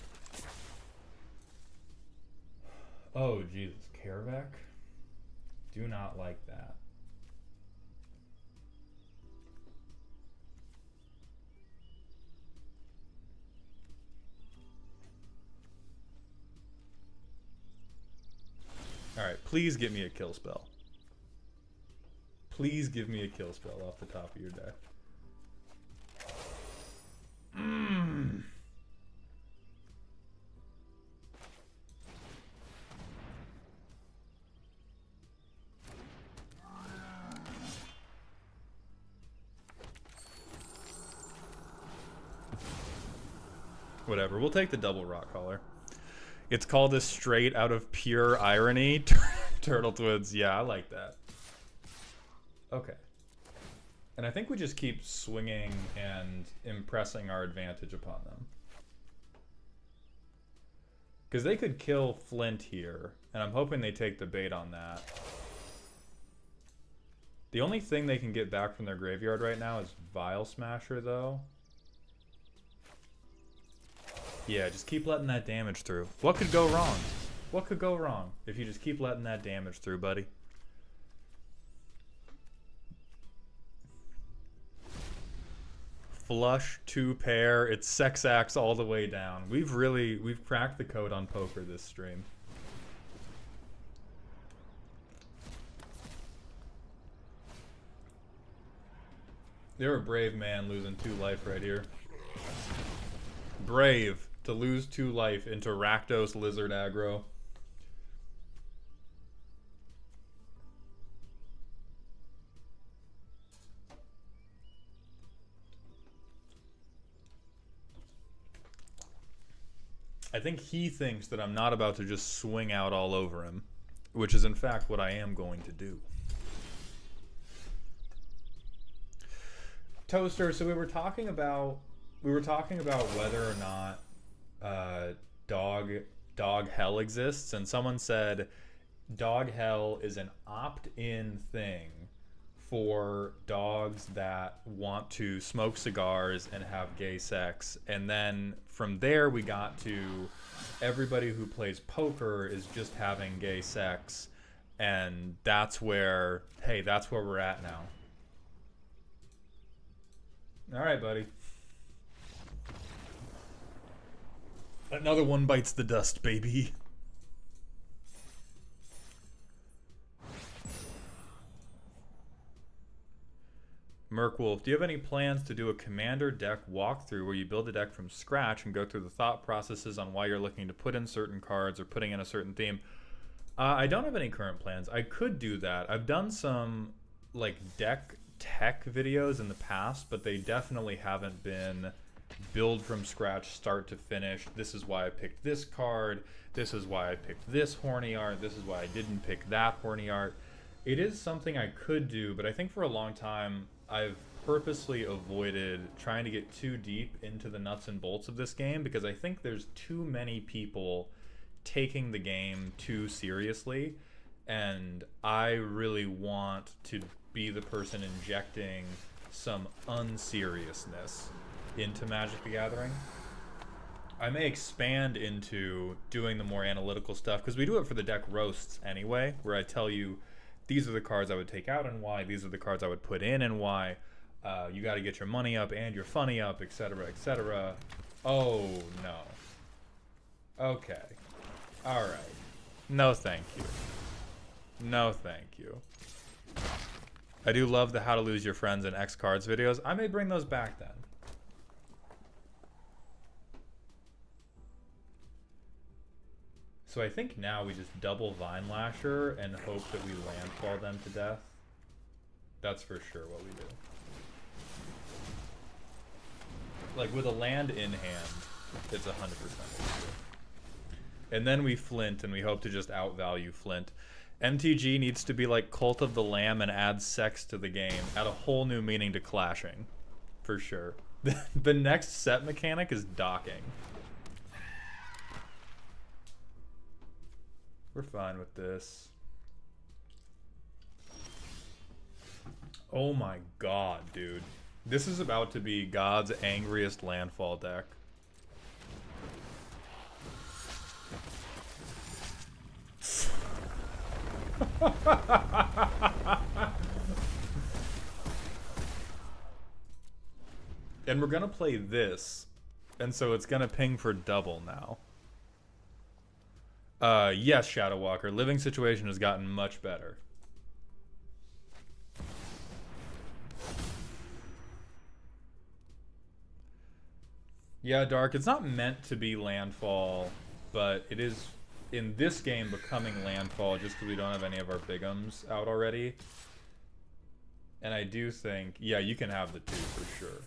Oh, Jesus. Karavak? Do not like that. Alright, please get me a kill spell. Please give me a kill spell off the top of your deck. Whatever, we'll take the double rock collar. It's called this straight out of pure irony. Turtle Twins, yeah, I like that. Okay. And I think we just keep swinging and impressing our advantage upon them. Because they could kill Flint here, and I'm hoping they take the bait on that. The only thing they can get back from their graveyard right now is Vial Smasher, though. Yeah, just keep letting that damage through. What could go wrong? What could go wrong if you just keep letting that damage through, buddy? Flush, 2 pair, it's sex axe all the way down. We've cracked the code on poker this stream. You're a brave man losing 2 life right here. Brave to lose 2 life into Rakdos Lizard aggro. I think he thinks that I'm not about to just swing out all over him, which is in fact what I am going to do. Toaster, so we were talking about whether or not dog hell exists, and someone said dog hell is an opt-in thing for dogs that want to smoke cigars and have gay sex. And then from there we got to everybody who plays poker is just having gay sex, and that's where we're at now. All right, buddy. Another one bites the dust, baby. Merkwolf, do you have any plans to do a commander deck walkthrough where you build a deck from scratch and go through the thought processes on why you're looking to put in certain cards or putting in a certain theme? I don't have any current plans. I could do that. I've done some like deck tech videos in the past, but they definitely haven't been build from scratch, start to finish. This is why I picked this card. This is why I picked this horny art. This is why I didn't pick that horny art. It is something I could do, but I think for a long time I've purposely avoided trying to get too deep into the nuts and bolts of this game because I think there's too many people taking the game too seriously, and I really want to be the person injecting some unseriousness into Magic the Gathering. I may expand into doing the more analytical stuff because we do it for the deck roasts anyway, where I tell you these are the cards I would take out and why, these are the cards I would put in and why. You got to get your money up and your funny up, etc., etc. Oh no. Okay. All right. No, thank you. No, thank you. I do love the How to Lose Your Friends and X Cards videos. I may bring those back then. So I think now we just double Vine Lasher and hope that we landfall them to death. That's for sure what we do. Like with a land in hand, it's 100% what we do. And then we Flint and we hope to just outvalue Flint. MTG needs to be like Cult of the Lamb and add sex to the game. Add a whole new meaning to clashing. For sure. The next set mechanic is docking. We're fine with this. Oh my god, dude. This is about to be God's angriest landfall deck. And we're gonna play this, and so it's gonna ping for double now. Yes, Shadow Walker. Living situation has gotten much better. Yeah, Dark, it's not meant to be landfall, but it is in this game becoming landfall just because we don't have any of our bigums out already. And I do think, yeah, you can have the 2 for sure.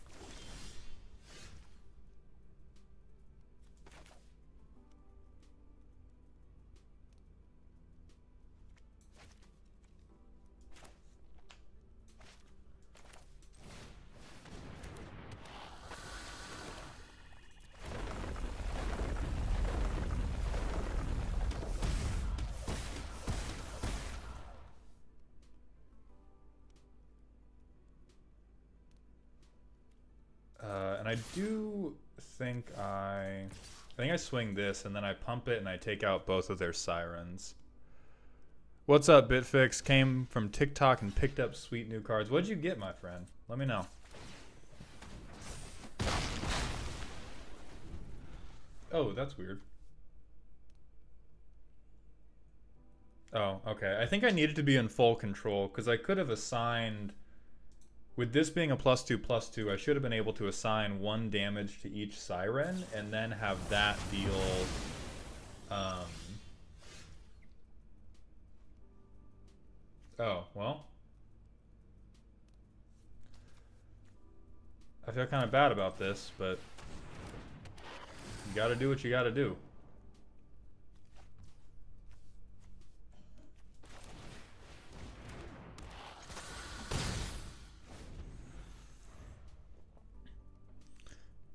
And I do think I swing this and then I pump it and I take out both of their sirens. What's up, Bitfix? Came from TikTok and picked up sweet new cards. What'd you get, my friend? Let me know. Oh, that's weird. Oh, okay. I think I needed to be in full control because I could have assigned... With this being a +2/+2, I should have been able to assign 1 damage to each siren and then have that deal... Oh, well. I feel kind of bad about this, but... You gotta do what you gotta do.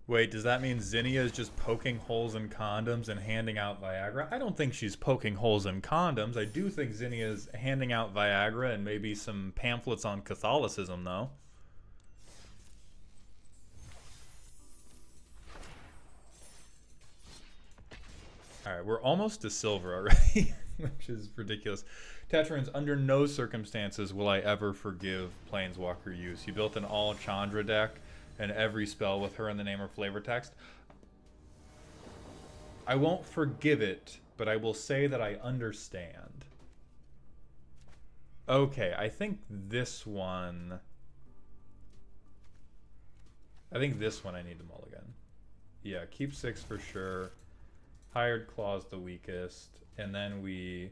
Wait, does that mean Zinnia is just poking holes in condoms and handing out Viagra? I don't think she's poking holes in condoms. I do think Zinnia is handing out Viagra and maybe some pamphlets on Catholicism, though. Alright, we're almost to silver already, which is ridiculous. Tetrans, under no circumstances will I ever forgive Planeswalker use. You built an all Chandra deck and every spell with her in the name or flavor text. I won't forgive it, but I will say that I understand. Okay, I think this one... I need to mulligan. Yeah, keep 6 for sure. Hired Claw's the weakest. And then we...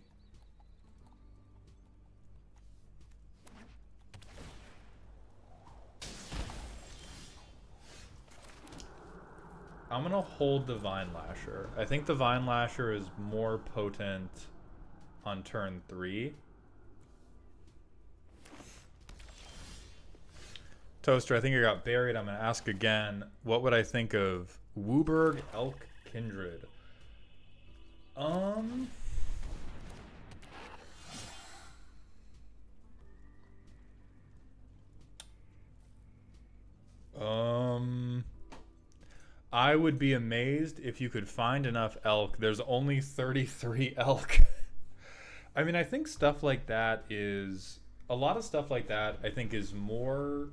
I'm going to hold the Vine Lasher. I think the Vine Lasher is more potent on turn 3. Toaster, I think I got buried. I'm going to ask again. What would I think of Wooburg Elk Kindred? I would be amazed if you could find enough elk. There's only 33 elk. I mean, I think stuff like that is... A lot of stuff like that, I think, is more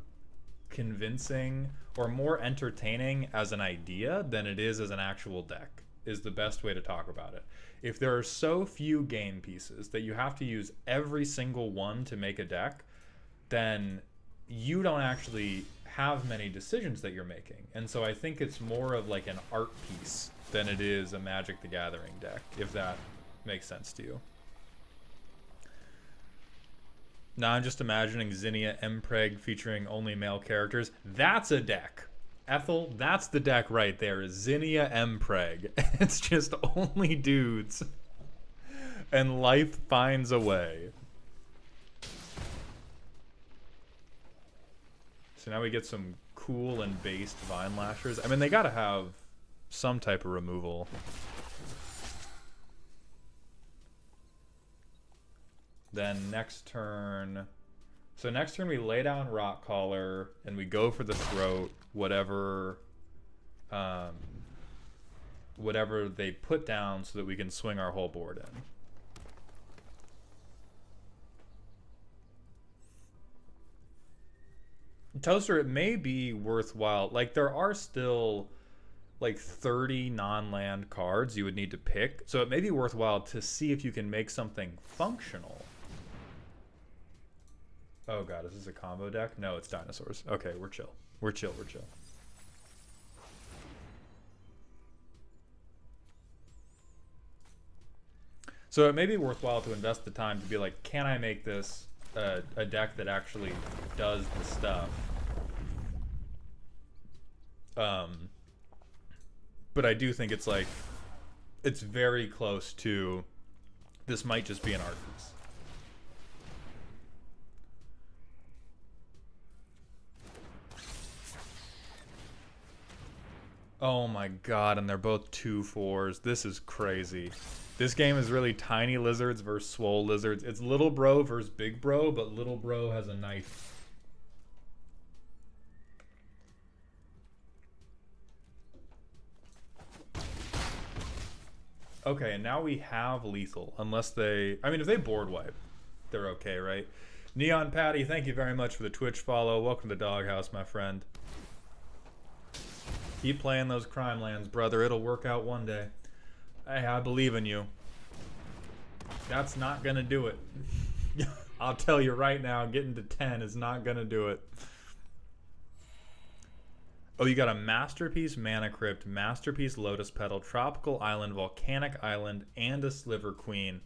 convincing or more entertaining as an idea than it is as an actual deck, is the best way to talk about it. If there are so few game pieces that you have to use every single one to make a deck, then you don't actually have many decisions that you're making. And so I think it's more of like an art piece than it is a Magic the Gathering deck, if that makes sense to you. Now I'm just imagining Zinnia mpreg featuring only male characters. That's a deck. Ethel, that's the deck right there, is Zinnia mpreg. It's just only dudes. And life finds a way. So now we get some cool and based Vine Lashers. I mean, they gotta have some type of removal. Then next turn... So next turn we lay down Rock Collar and we go for the Throat, whatever whatever they put down so that we can swing our whole board in. Toaster, it may be worthwhile. Like, there are still like 30 non-land cards you would need to pick, so it may be worthwhile to see if you can make something functional. Oh god, is this a combo deck? No, it's dinosaurs. Okay, we're chill. We're chill, we're chill. So it may be worthwhile to invest the time to be like, can I make this a deck that actually does the stuff? But I do think it's like, it's very close to, this might just be an art piece. Oh my god, and they're both 2/4s. This is crazy. This game is really tiny lizards versus swole lizards. It's little bro versus big bro, but little bro has a knife. Okay, and now we have lethal, unless they... I mean, if they board wipe, they're okay, right? Neon Patty, thank you very much for the Twitch follow. Welcome to Doghouse, my friend. Keep playing those crime lands, brother. It'll work out one day. Hey, I believe in you. That's not gonna do it. I'll tell you right now, getting to 10 is not gonna do it. Oh, you got a Masterpiece Mana Crypt, Masterpiece Lotus Petal, Tropical Island, Volcanic Island, and a Sliver Queen.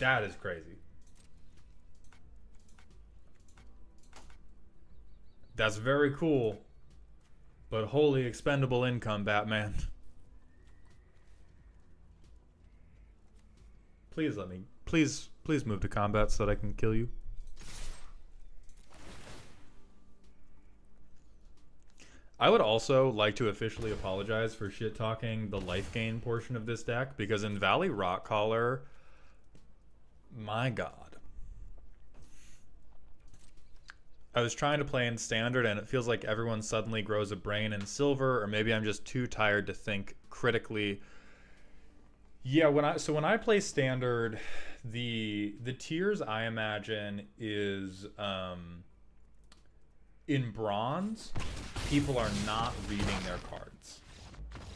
That is crazy. That's very cool. But wholly expendable income, Batman. Please let me... Please move to combat so that I can kill you. I would also like to officially apologize for shit-talking the life gain portion of this deck, because in Valley Rock Collar, my god. I was trying to play in Standard, and it feels like everyone suddenly grows a brain in Silver, or maybe I'm just too tired to think critically. Yeah, when I play Standard, the tiers I imagine is in Bronze, people are not reading their cards.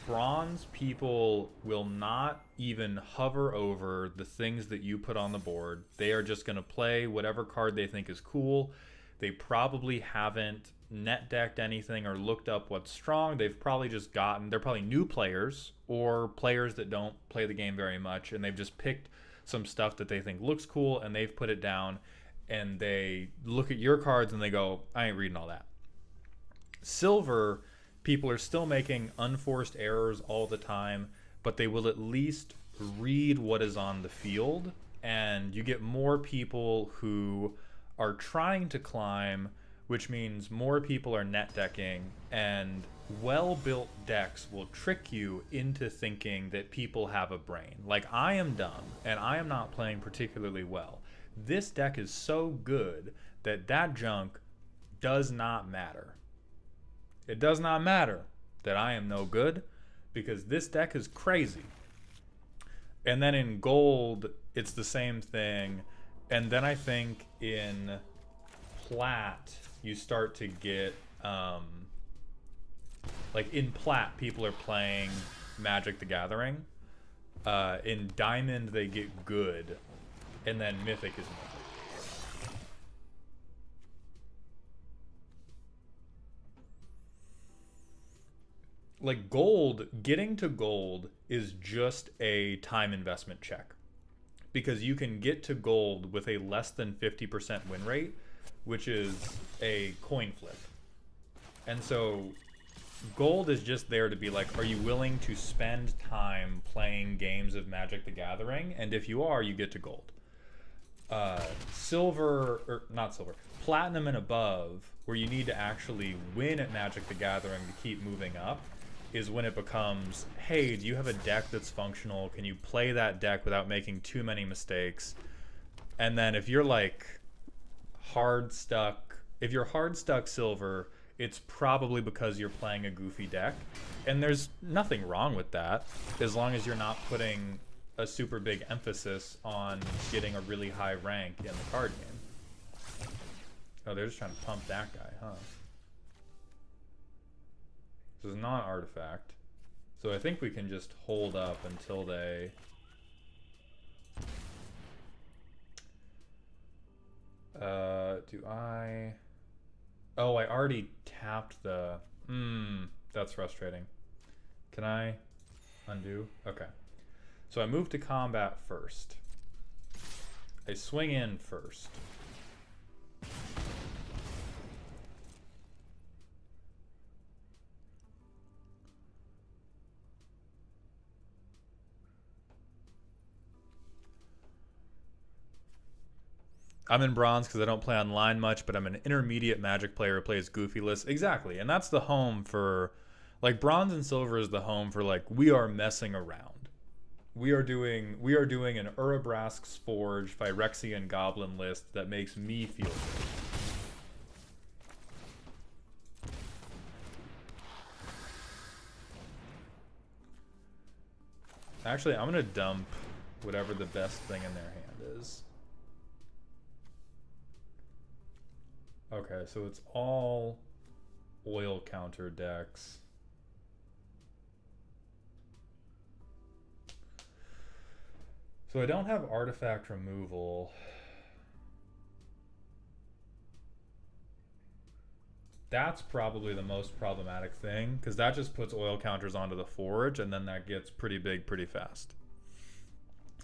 Bronze people will not even hover over the things that you put on the board. They are just going to play whatever card they think is cool. They probably haven't net decked anything or looked up what's strong. They've probably just they're probably new players or players that don't play the game very much, and they've just picked some stuff that they think looks cool and they've put it down, and they look at your cards and they go, I ain't reading all that. Silver People are still making unforced errors all the time, but they will at least read what is on the field, and you get more people who are trying to climb, which means more people are net decking, and well-built decks will trick you into thinking that people have a brain. Like, I am dumb, and I am not playing particularly well. This deck is so good that that junk does not matter. It does not matter that I am no good, because this deck is crazy. And then in gold, it's the same thing. And then I think in plat, you start to get, like in plat, people are playing Magic the Gathering. In diamond, they get good. And then mythic is mythic. Like gold, getting to gold is just a time investment check, because you can get to gold with a less than 50% win rate, which is a coin flip. And so gold is just there to be like, are you willing to spend time playing games of Magic the Gathering? And if you are, you get to gold. Silver, or not silver, platinum and above, where you need to actually win at Magic the Gathering to keep moving up, is when it becomes, hey, do you have a deck that's functional? Can you play that deck without making too many mistakes? And then if you're like hard stuck silver, it's probably because you're playing a goofy deck. And there's nothing wrong with that, as long as you're not putting a super big emphasis on getting a really high rank in the card game. Oh, they're just trying to pump that guy, huh? This is not an artifact, so I think we can just hold up until they... do I... Oh, I already tapped the... that's frustrating. Can I undo? Okay. So I move to combat first. I swing in first. I'm in bronze because I don't play online much, but I'm an intermediate Magic player who plays goofy lists. Exactly, and that's the home for, like, bronze and silver is the home for, like, we are messing around. We are doing an Urabrask's Forge Phyrexian Goblin list that makes me feel good. Actually, I'm gonna dump whatever the best thing in their hand is. Okay, so it's all oil counter decks. So I don't have artifact removal. That's probably the most problematic thing, because that just puts oil counters onto the forge, and then that gets pretty big pretty fast.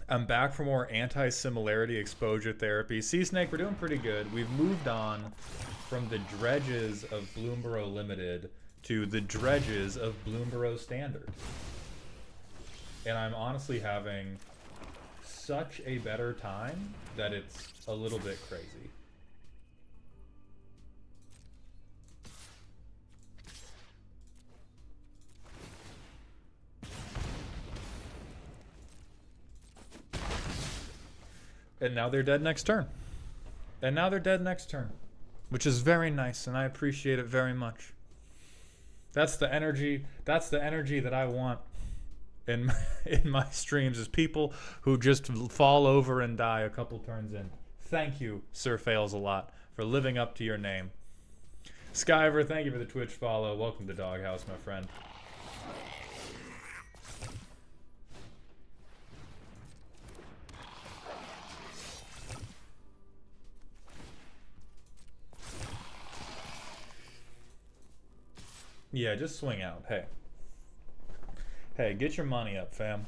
I'm back for more anti-similarity exposure therapy. Sea Snake, we're doing pretty good. We've moved on from the dredges of Bloomburrow Limited to the dredges of Bloomburrow Standard. And I'm honestly having such a better time that it's a little bit crazy. And now they're dead next turn. And now they're dead next turn. Which is very nice, and I appreciate it very much. That's the energy that I want in my streams, is people who just fall over and die a couple turns in. Thank you, Sir Fails a Lot, for living up to your name. Skyver, thank you for the Twitch follow. Welcome to Doghouse, my friend. Yeah, just swing out. Hey. Hey, get your money up, fam.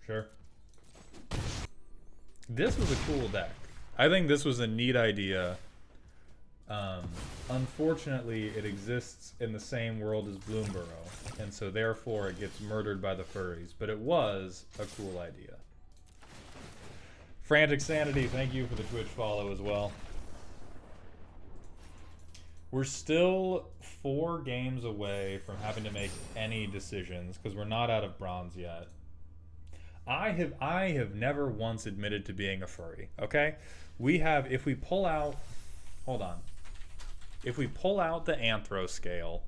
Sure. This was a cool deck. I think this was a neat idea. Unfortunately, it exists in the same world as Bloomburrow, and so therefore it gets murdered by the furries. But it was a cool idea. Frantic Sanity, thank you for the Twitch follow as well. We're still 4 games away from having to make any decisions because we're not out of bronze yet. I have never once admitted to being a furry, okay? We have, if we pull out, hold on. If we pull out the anthro scale,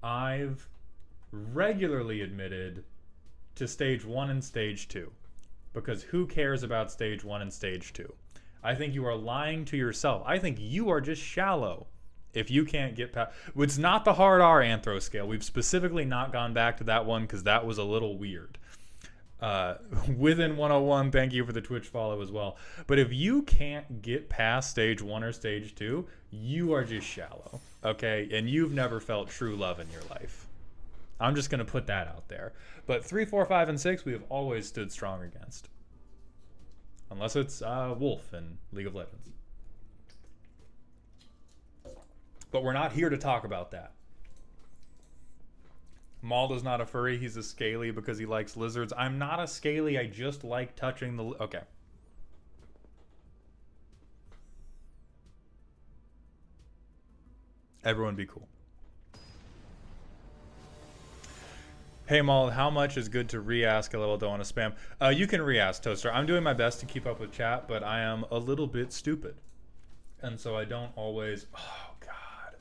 I've regularly admitted to stage 1 and stage 2. Because who cares about stage 1 and stage 2? I think you are lying to yourself. I think you are just shallow if you can't get past. It's not the hard R anthro scale. We've specifically not gone back to that one because that was a little weird. Within 101, thank you for the Twitch follow as well. But if you can't get past stage 1 or stage 2, you are just shallow, okay? And you've never felt true love in your life. I'm just going to put that out there. But 3, 4, 5, and 6, we have always stood strong against. Unless it's Wolf in League of Legends. But we're not here to talk about that. Malda's not a furry. He's a scaly because he likes lizards. I'm not a scaly. I just like touching the... Okay. Everyone be cool. Hey Maul, how much is good to re-ask a little? Don't want to spam. You can re-ask, Toaster. I'm doing my best to keep up with chat, but I am a little bit stupid. And so I don't always... Oh, God.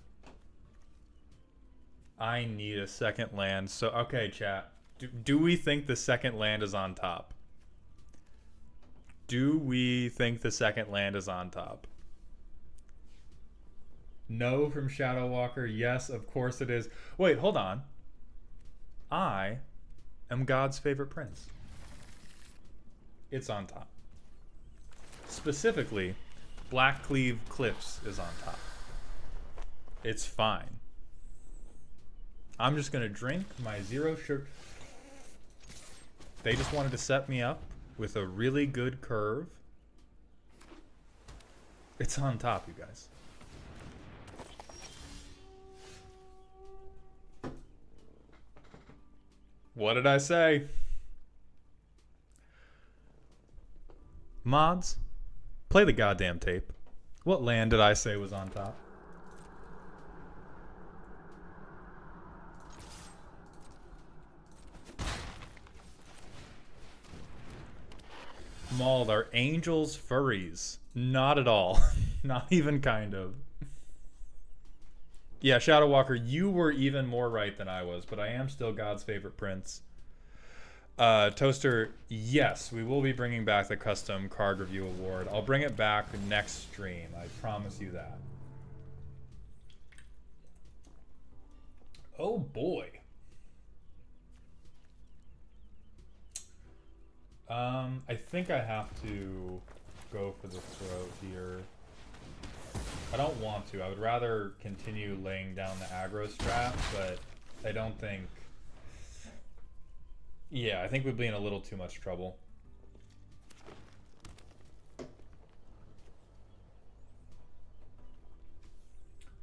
I need a second land. So, okay, chat. Do we think the second land is on top? Do we think the second land is on top? No from Shadow Walker. Yes, of course it is. Wait, hold on. I am God's favorite prince. It's on top. Specifically, Blackcleave Cliffs is on top. It's fine. I'm just going to drink my 0 sugar. They just wanted to set me up with a really good curve. It's on top, you guys. What did I say? Mods, play the goddamn tape. What land did I say was on top? Mauled, are angels furries? Not at all. Not even kind of. Yeah, Shadow Walker, you were even more right than I was, but I am still God's favorite prince. Toaster, yes, we will be bringing back the custom card review award. I'll bring it back next stream. I promise you that. Oh boy. I think I have to go for the throat here. I don't want to. I would rather continue laying down the aggro strat, but I don't think... Yeah, I think we'd be in a little too much trouble.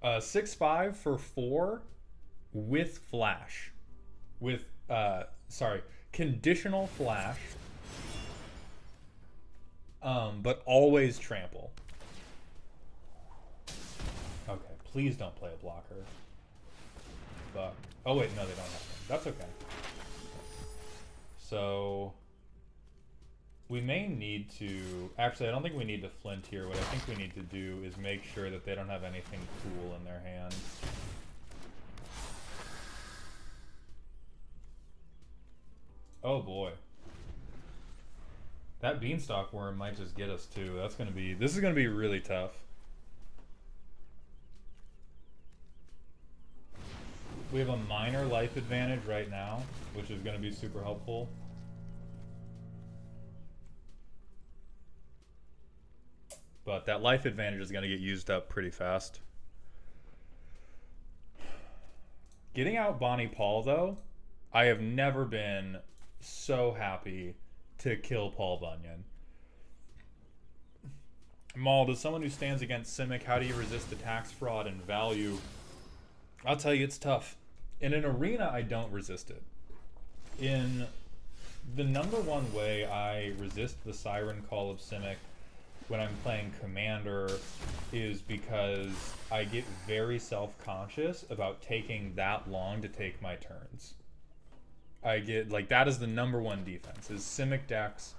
Uh, 6/5 for 4 with flash. With, conditional flash. But always trample. Okay, please don't play a blocker. But, oh wait, no, they don't have them. That's okay. So, we may need to... Actually, I don't think we need to flint here. What I think we need to do is make sure that they don't have anything cool in their hand. Oh boy. That beanstalk worm might just get us too. That's gonna be... This is gonna be really tough. We have a minor life advantage right now, which is gonna be super helpful. But that life advantage is gonna get used up pretty fast. Getting out Bonnie Paul though, I have never been so happy to kill Paul Bunyan. Maul, as someone who stands against Simic, how do you resist the tax fraud and value? I'll tell you, it's tough. In an arena, I don't resist it. In the number one way I resist the Siren Call of Simic when I'm playing Commander is because I get very self-conscious about taking that long to take my turns. I get, like, that is the number one defense, is Simic decks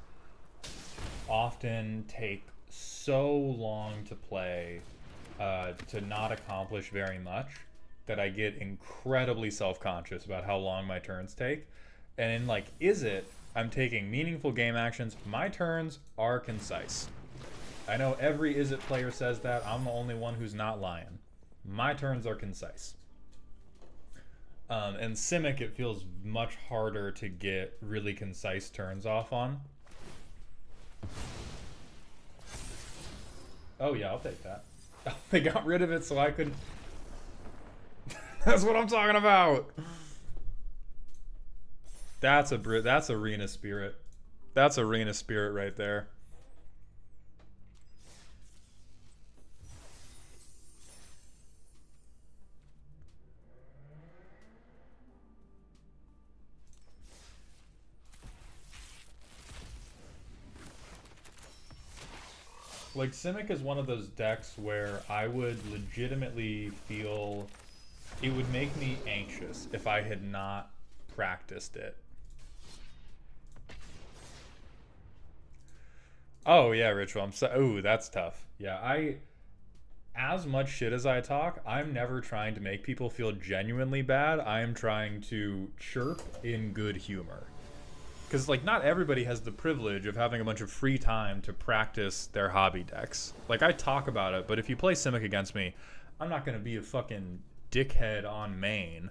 often take so long to play to not accomplish very much that I get incredibly self-conscious about how long my turns take. And in, like, I'm taking meaningful game actions. My turns are concise. I know every Is It player says that. I'm the only one who's not lying. My turns are concise. And Simic, it feels much harder to get really concise turns off on. Oh yeah, I'll take that. They got rid of it so I couldn't... That's what I'm talking about! That's Arena Spirit. That's Arena Spirit right there. Like, Simic is one of those decks where I would legitimately feel it would make me anxious if I had not practiced it. Oh yeah, Ritual. Ooh, that's tough. Yeah, as much shit as I talk, I'm never trying to make people feel genuinely bad. I am trying to chirp in good humor. Because, like, not everybody has the privilege of having a bunch of free time to practice their hobby decks. Like, I talk about it, but if you play Simic against me, I'm not going to be a fucking dickhead on main.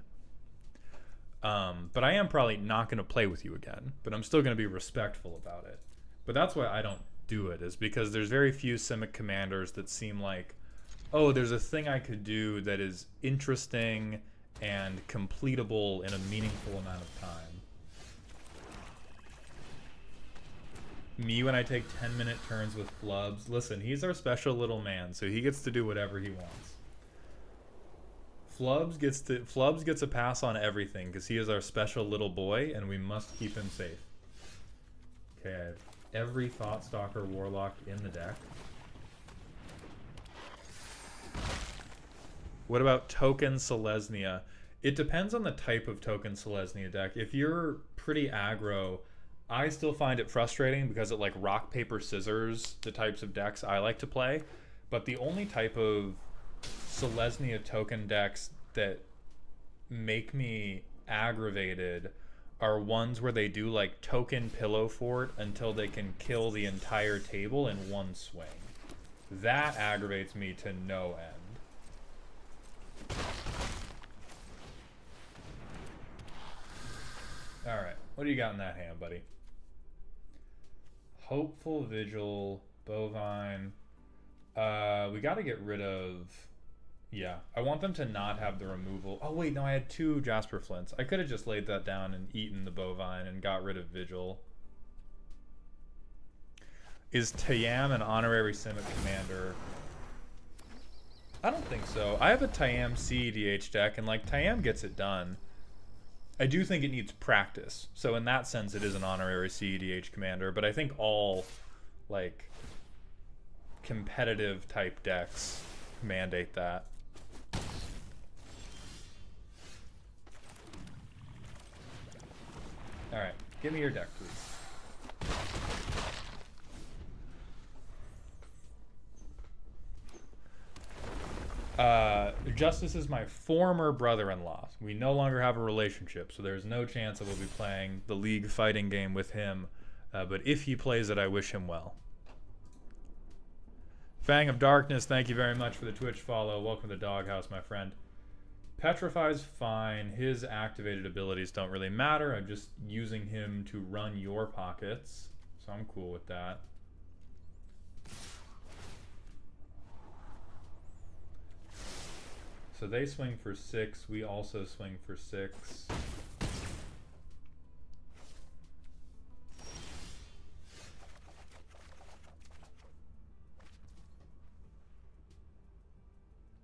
But I am probably not going to play with you again. But I'm still going to be respectful about it. But that's why I don't do it, is because there's very few Simic commanders that seem like, oh, there's a thing I could do that is interesting and completable in a meaningful amount of time. Me when I take 10-minute turns with Flubs. Listen, he's our special little man, so he gets to do whatever he wants. Flubs gets a pass on everything because he is our special little boy, and we must keep him safe. Okay, I have every Thoughtstalker Warlock in the deck. What about Token Selesnya? It depends on the type of Token Selesnya deck. If you're pretty aggro, I still find it frustrating because it, like, rock, paper, scissors the types of decks I like to play. But the only type of Selesnya token decks that make me aggravated are ones where they do, like, token pillow fort until they can kill the entire table in one swing. That aggravates me to no end. Alright, what do you got in that hand, buddy? Hopeful Vigil, Bovine. We got to get rid of... Yeah, I want them to not have the removal. Oh, wait, no, I had 2 Jasper Flints. I could have just laid that down and eaten the Bovine and got rid of Vigil. Is Tayam an honorary Simic commander? I don't think so. I have a Tayam CEDH deck, and, like, Tayam gets it done. I do think it needs practice. So in that sense, it is an honorary CEDH commander. But I think all, like, competitive type decks mandate that. Alright, give me your deck, please. Justice is my former brother-in-law. We no longer have a relationship, so there's no chance I will be playing the League fighting game with him. But if he plays it, I wish him well. Fang of Darkness, thank you very much for the Twitch follow. Welcome to the Doghouse, my friend. Petrify's fine. His activated abilities don't really matter. I'm just using him to run your pockets, so I'm cool with that. So they swing for 6. We also swing for 6.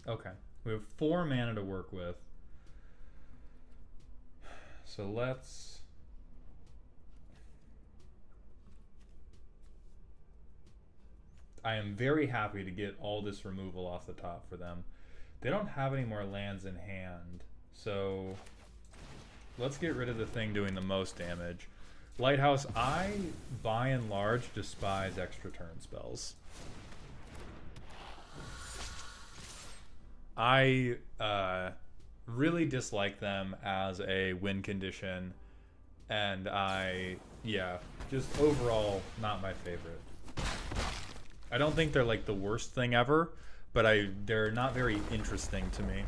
Okay. We have 4 mana to work with. So let's... I am very happy to get all this removal off the top for them. They don't have any more lands in hand, so let's get rid of the thing doing the most damage. Lighthouse, I, by and large, despise extra turn spells. I really dislike them as a win condition, and just overall not my favorite. I don't think they're like the worst thing ever, but they're not very interesting to me.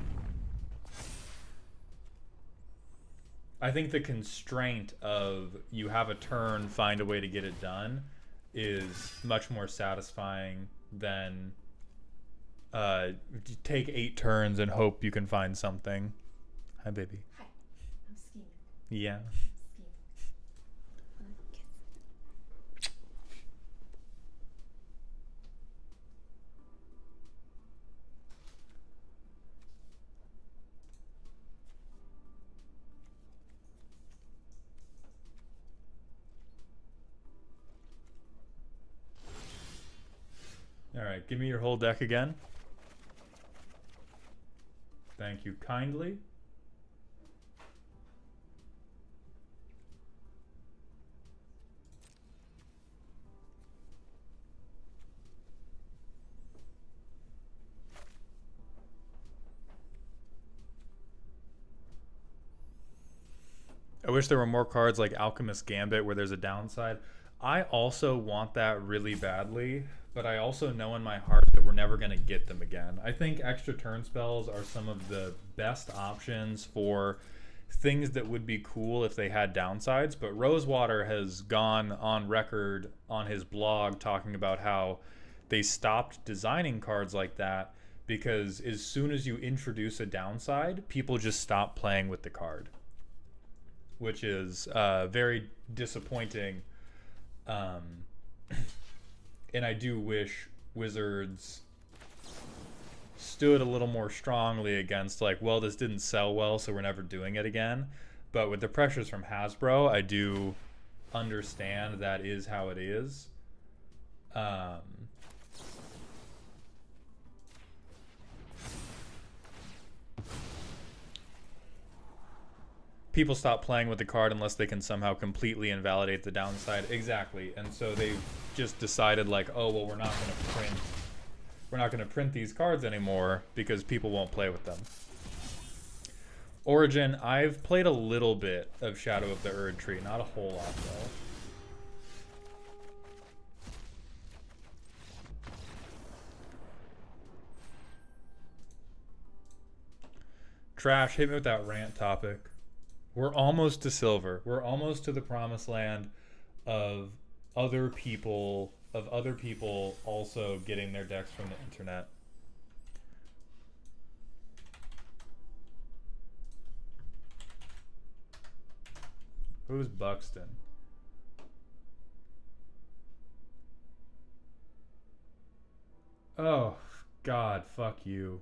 I think the constraint of you have a turn, find a way to get it done is much more satisfying than take 8 turns and hope you can find something. Hi, baby. Hi. I'm scheming. Yeah. Alright, give me your whole deck again. Thank you kindly. I wish there were more cards like Alchemist Gambit where there's a downside. I also want that really badly, but I also know in my heart that we're never going to get them again. I think extra turn spells are some of the best options for things that would be cool if they had downsides, but Rosewater has gone on record on his blog talking about how they stopped designing cards like that because as soon as you introduce a downside, people just stop playing with the card, which is very disappointing. And I do wish Wizards stood a little more strongly against like, well, this didn't sell well, so we're never doing it again. But with the pressures from Hasbro, I do understand that is how it is. People stop playing with the card unless they can somehow completely invalidate the downside. Exactly. And so they've just decided like, oh, well, we're not going to print these cards anymore because people won't play with them. Origin, I've played a little bit of Shadow of the Erd Tree, not a whole lot though. Trash, hit me with that rant topic. We're almost to silver. We're almost to the promised land of other people also getting their decks from the internet. Who's Buxton? Oh, God, fuck you.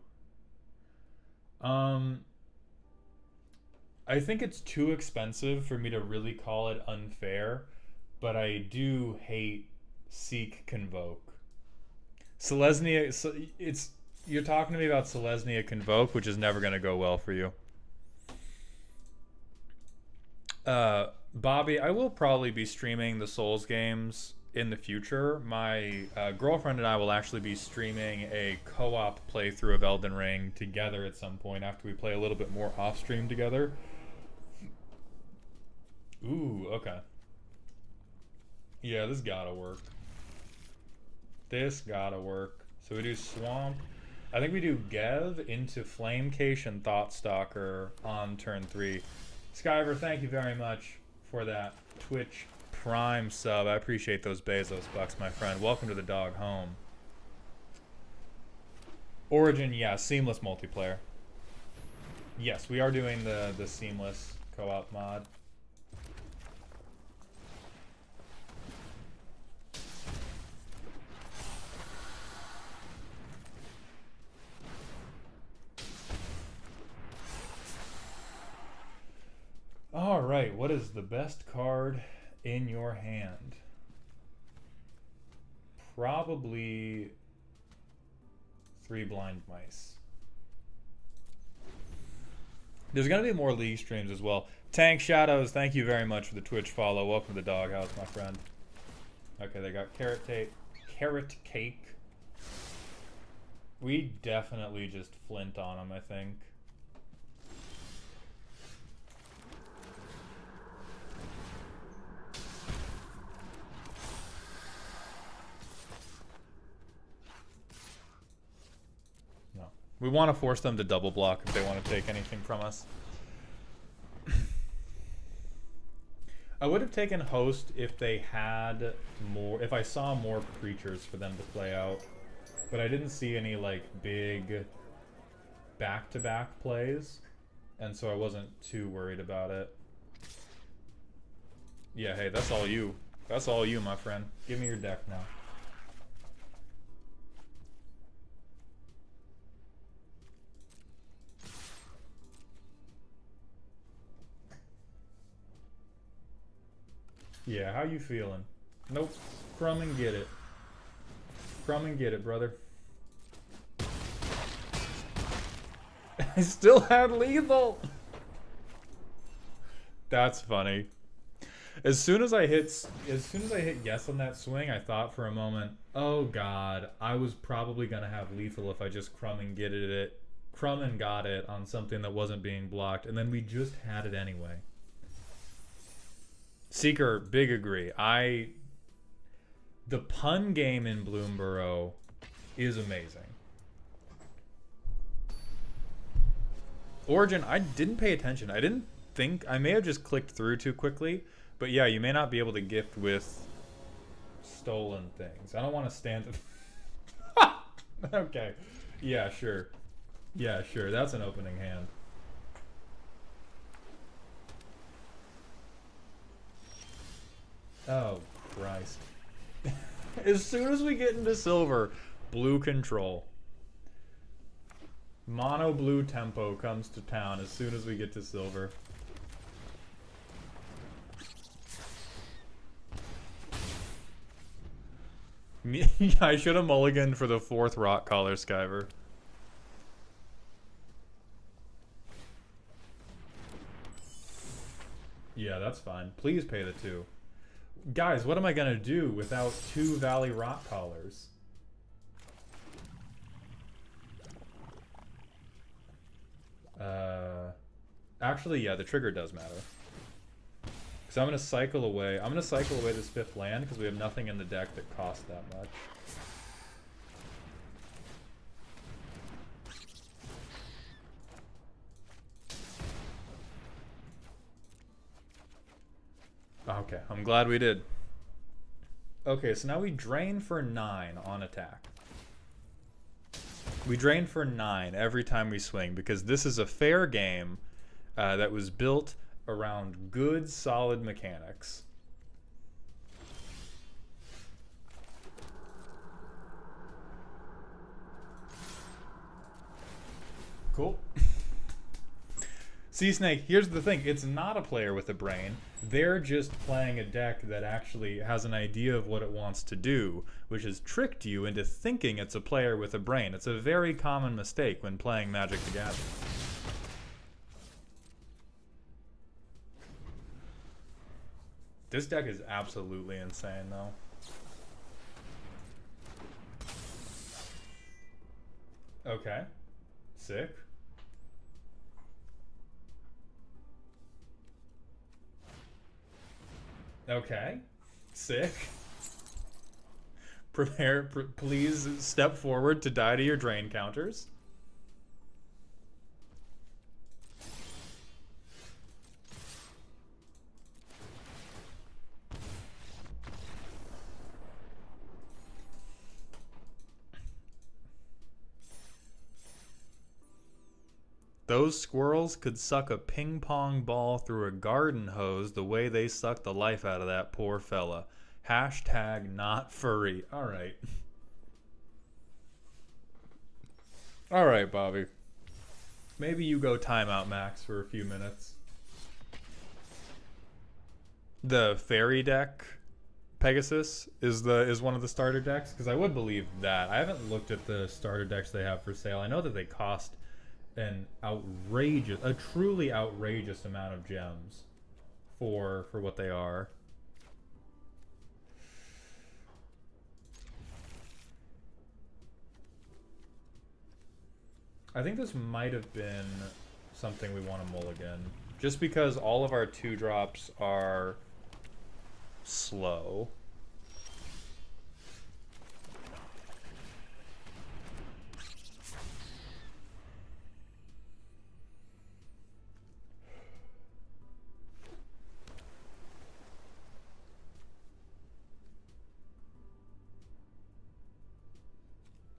I think it's too expensive for me to really call it unfair, but I do hate Seek Convoke. Selesnya, you're talking to me about Selesnya Convoke, which is never going to go well for you. Bobby, I will probably be streaming the Souls games in the future. My girlfriend and I will actually be streaming a co-op playthrough of Elden Ring together at some point after we play a little bit more off-stream together. Ooh, okay. Yeah, this gotta work. This gotta work. So we do Swamp. I think we do Gev into Flamecache and Thoughtstalker on turn 3. Skyver, thank you very much for that Twitch Prime sub. I appreciate those Bezos bucks, my friend. Welcome to the dog home. Origin, yeah, seamless multiplayer. Yes, we are doing the seamless co-op mod. right, what is the best card in your hand? Probably 3 blind mice. There's going to be more League streams as well. Tank Shadows, thank you very much for the Twitch follow. Welcome to the doghouse, my friend. Okay, they got carrot cake. We definitely just flint on them, I think. No. We want to force them to double block if they want to take anything from us. I would have taken host if they had more, if I saw more creatures for them to play out. But I didn't see any like big back-to-back plays, and so I wasn't too worried about it. Yeah, hey, that's all you. That's all you, my friend. Give me your deck now. Yeah, how you feeling? Nope. Crumb and get it. Crumb and get it, brother. I still had lethal. That's funny. As soon as I hit yes on that swing, I thought for a moment, oh god, I was probably gonna have lethal if I just crumb and got it on something that wasn't being blocked, and then we just had it anyway. Seeker, big agree. The pun game in Bloomburrow is amazing. Origin, I didn't pay attention. I didn't think, I may have just clicked through too quickly, but yeah, you may not be able to gift with stolen things. I don't want to stand. Okay. Yeah, sure. Yeah, sure. That's an opening hand. Oh, Christ. As soon as we get into silver, blue control. Mono blue tempo comes to town as soon as we get to silver. I should have mulliganed for the 4th rock collar, Skyver. Yeah, that's fine. Please pay the 2. Guys, what am I gonna do without 2 Valley Rock Collars? Actually, yeah, the trigger does matter. So I'm gonna cycle away. I'm gonna cycle away this 5th land because we have nothing in the deck that costs that much. Okay, I'm glad we did. Okay, so now we drain for 9 on attack. We drain for 9 every time we swing because this is a fair game that was built around good, solid mechanics. Cool. Sea Snake, here's the thing. It's not a player with a brain. They're just playing a deck that actually has an idea of what it wants to do, which has tricked you into thinking it's a player with a brain. It's a very common mistake when playing Magic the Gathering. This deck is absolutely insane, though. Okay. Sick. Okay. Sick. Please step forward to die to your drain counters. Those squirrels could suck a ping pong ball through a garden hose the way they sucked the life out of that poor fella. Hashtag not furry. All right. All right, Bobby. Maybe you go timeout, Max, for a few minutes. The fairy deck Pegasus is one of the starter decks, because I would believe that. I haven't looked at the starter decks they have for sale. I know that they cost a truly outrageous amount of gems for what they are. I think this might have been something we want to mulligan, just because all of our 2-drops are slow.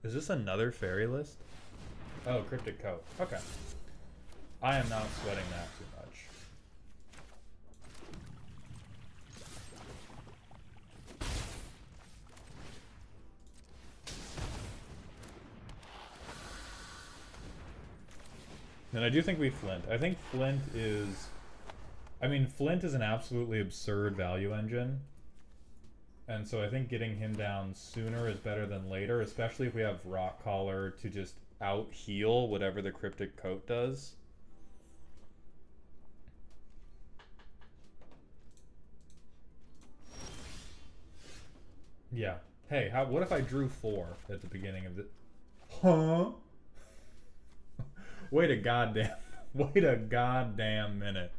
Is this another fairy list? Oh, Cryptic Coat. Okay. I am not sweating that too much. And I do think we Flint. I think Flint is... I mean, Flint is an absolutely absurd value engine. And so I think getting him down sooner is better than later, especially if we have Rock Collar to just out-heal whatever the Cryptic Coat does. Yeah. Hey, what if I drew 4 at the beginning of the... Huh? Wait a goddamn minute.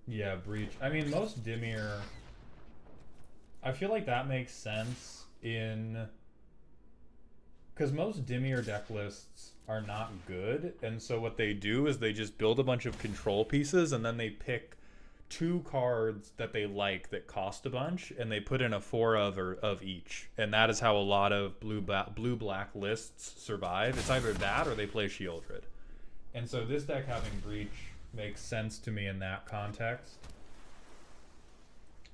Yeah, Breach. I mean, most Dimir... I feel like that makes sense in... Because most Dimir deck lists are not good, and so what they do is they just build a bunch of control pieces, and then they pick 2 cards that they like that cost a bunch, and they put in a 4 of each. And that is how a lot of blue-black lists survive. It's either that or they play Shieldred. And so this deck having Breach makes sense to me in that context.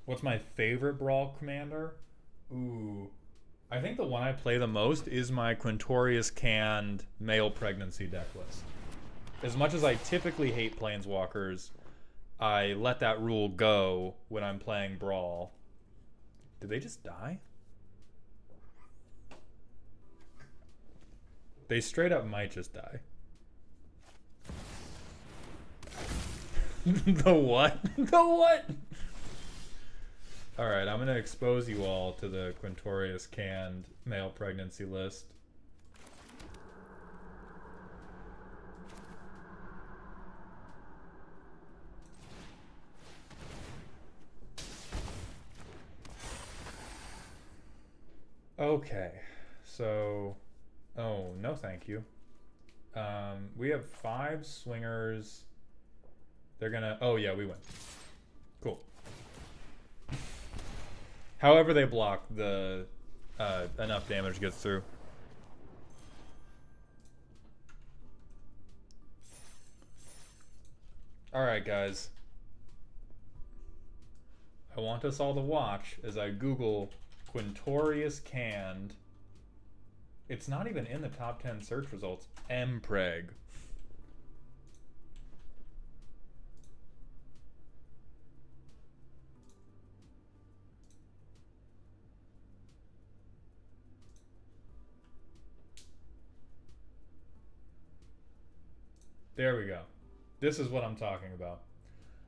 What's my favorite Brawl commander? Ooh. I think the one I play the most is my Quintorius canned male pregnancy deck list. As much as I typically hate Planeswalkers, I let that rule go when I'm playing Brawl. Did they just die? They straight up might just die. The what? The what? Alright, I'm going to expose you all to the Quintorius canned male pregnancy list. Okay, so... Oh, no thank you. We have 5 swingers. They're gonna... Oh yeah, we win. Cool. However they block, the enough damage gets through. Alright, guys. I want us all to watch as I Google Quintorius canned. It's not even in the top 10 search results. mpreg. There we go. This is what I'm talking about.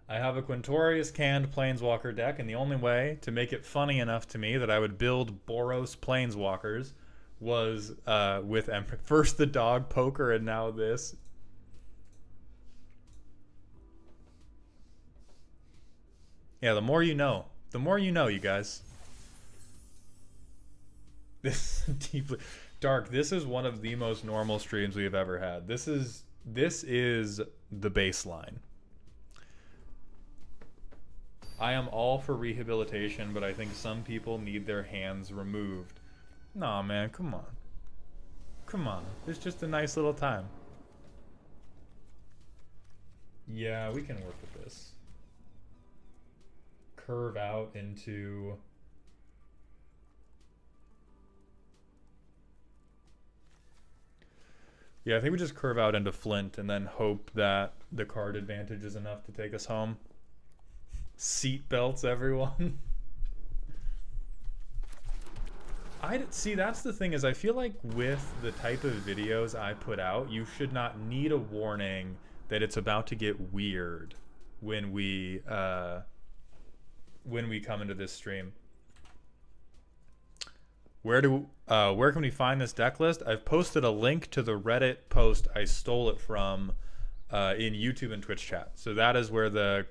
I have a Quintorius canned Planeswalker deck, and the only way to make it funny enough to me that I would build Boros Planeswalkers was with first the dog poker and now this. Yeah, the more you know. The more you know, you guys. This deeply... Dark, this is one of the most normal streams we have ever had. This is the baseline. I am all for rehabilitation, but I think some people need their hands removed. Nah, man, come on. Come on. It's just a nice little time. Yeah, we can work with this. curve out into... Yeah, I think we just curve out into Flint and then hope that the card advantage is enough to take us home. Seat belts, everyone. See, that's the thing, is I feel like with the type of videos I put out, you should not need a warning that it's about to get weird when we come into this stream. Where can we find this deck list? I've posted a link to the Reddit post I stole it from in YouTube and Twitch chat. So that is where the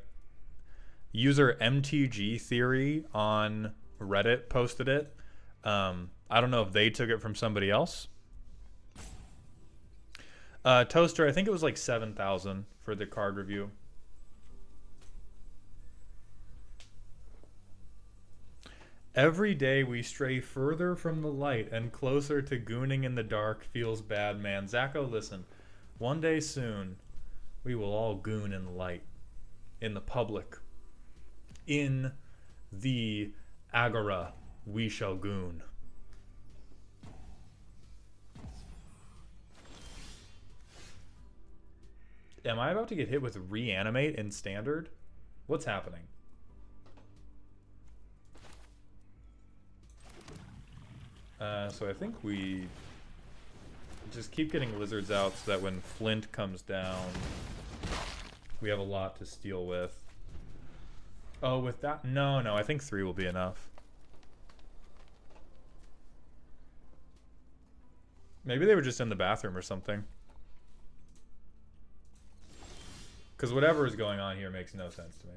user MTG Theory on Reddit posted it. I don't know if they took it from somebody else. Toaster, I think it was like 7,000 for the card review. Every day we stray further from the light and closer to gooning in the dark feels bad, man. Zacho, listen. One day soon, we will all goon in the light. In the public. In the agora, we shall goon. Am I about to get hit with reanimate in standard? What's happening? So I think we just keep getting Rizzards out so that when Flint comes down, we have a lot to steal with. Oh, with that? No, I think 3 will be enough. Maybe they were just in the bathroom or something. Because whatever is going on here makes no sense to me.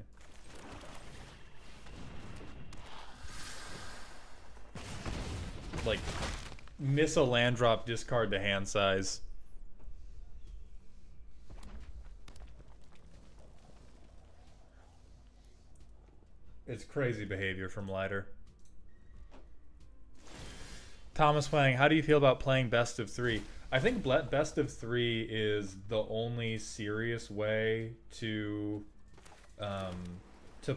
Like, miss a land drop, discard to hand size. It's crazy behavior from Lighter. Thomas Wang, how do you feel about playing best of 3? I think best of 3 is the only serious way to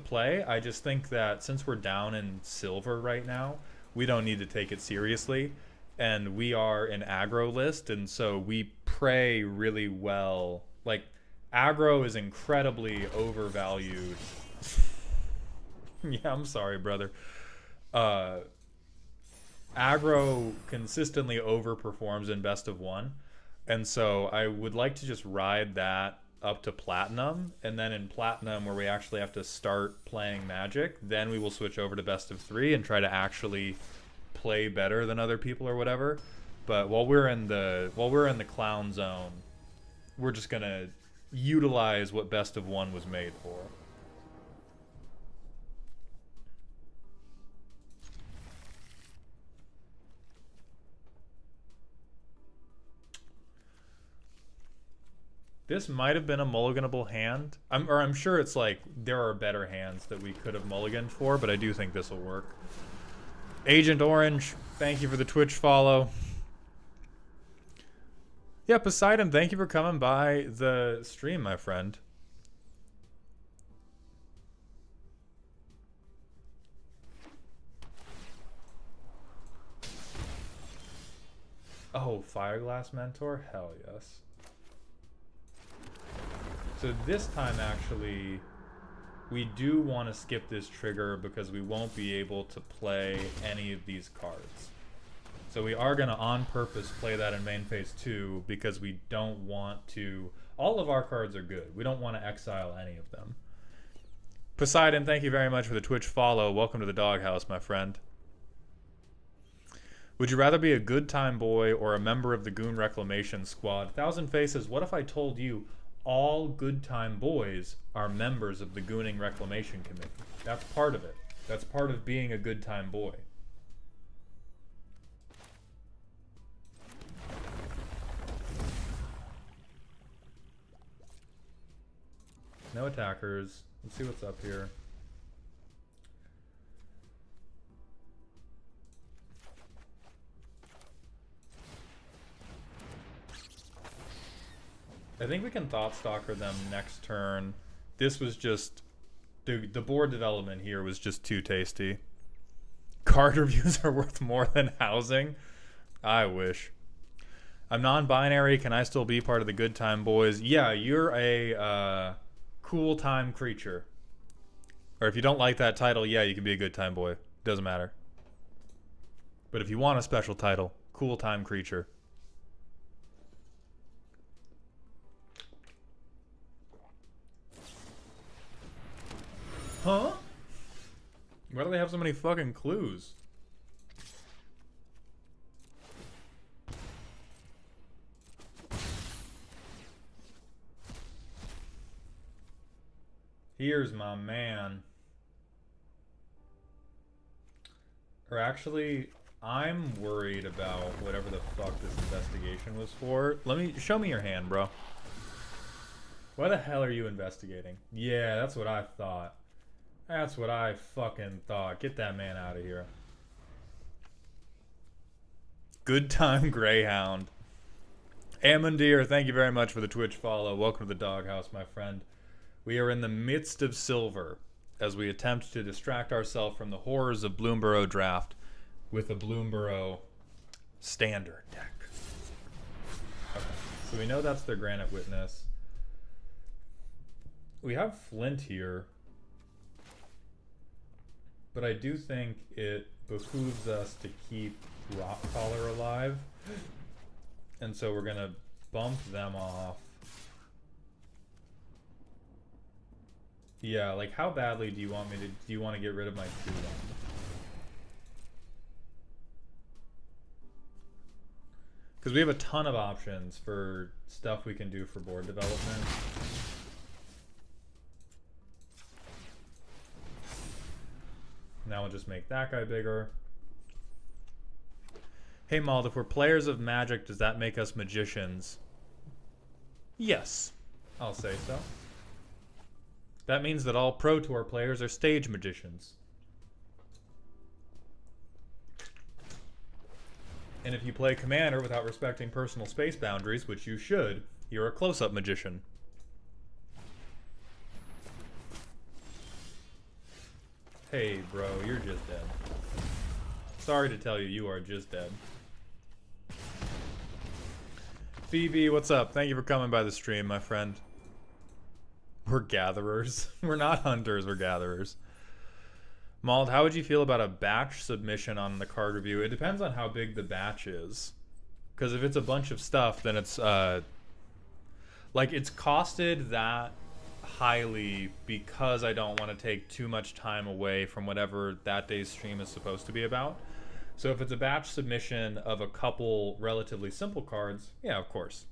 play. I just think that since we're down in silver right now, we don't need to take it seriously, and we are an aggro list, and so we pray really well. Like, aggro is incredibly overvalued. Yeah, I'm sorry, brother. Aggro consistently overperforms in best of 1, and so I would like to just ride that up to platinum, and then in platinum, where we actually have to start playing Magic, then we will switch over to best of 3 and try to actually play better than other people or whatever. But while we're in the clown zone, we're just gonna utilize what best of 1 was made for. This might have been a mulliganable hand. I'm sure it's like there are better hands that we could have mulliganed for, but I do think this will work. Agent Orange, thank you for the Twitch follow. Yeah, Poseidon, thank you for coming by the stream, my friend. Oh, Fireglass Mentor? Hell yes. So this time, actually, we do want to skip this trigger because we won't be able to play any of these cards. So we are going to, on purpose, play that in main phase 2 because we don't want to... All of our cards are good. We don't want to exile any of them. Poseidon, thank you very much for the Twitch follow. Welcome to the doghouse, my friend. Would you rather be a good time boy or a member of the Goon Reclamation Squad? Thousand Faces, what if I told you all good time boys are members of the Gooning Reclamation Committee? That's part of it. That's part of being a good time boy. No attackers. Let's see what's up here. I think we can Thought Stalker them next turn. This was just Dude, the board development here was just too tasty. Card reviews are worth more than housing. I wish. I'm non-binary. Can I still be part of the good time boys? Yeah, you're a cool time creature. Or if you don't like that title, yeah, you can be a good time boy. Doesn't matter. But if you want a special title, cool time creature. Huh? Why do they have so many fucking clues? Here's my man. Or actually, I'm worried about whatever the fuck this investigation was for. Show me your hand, bro. Why the hell are you investigating? Yeah, that's what I thought. That's what I fucking thought. Get that man out of here. Good time Greyhound. Amondeer, thank you very much for the Twitch follow. Welcome to the doghouse, my friend. We are in the midst of silver as we attempt to distract ourselves from the horrors of bloomburrow draft with a bloomburrow standard deck. Okay, so we know that's their granite witness. We have flint here, but I do think it behooves us to keep rock collar alive, and so we're gonna bump them off. Yeah, like how badly do you want to get rid of my 2-1? Because we have a ton of options for stuff we can do for board development. Now we'll just make that guy bigger. Hey Mald, if we're players of Magic, does that make us magicians? Yes, I'll say so. That means that all Pro Tour players are stage magicians. And if you play Commander without respecting personal space boundaries, which you should, you're a close-up magician. Hey, bro, you're just dead. Sorry to tell you, you are just dead. Phoebe, what's up? Thank you for coming by the stream, my friend. We're gatherers. We're not hunters, we're gatherers. Mald, how would you feel about a batch submission on the card review? It depends on how big the batch is. Because if it's a bunch of stuff, then it's like it's costed that highly because I don't want to take too much time away from whatever that day's stream is supposed to be about. So if it's a batch submission of a couple relatively simple cards, yeah, of course.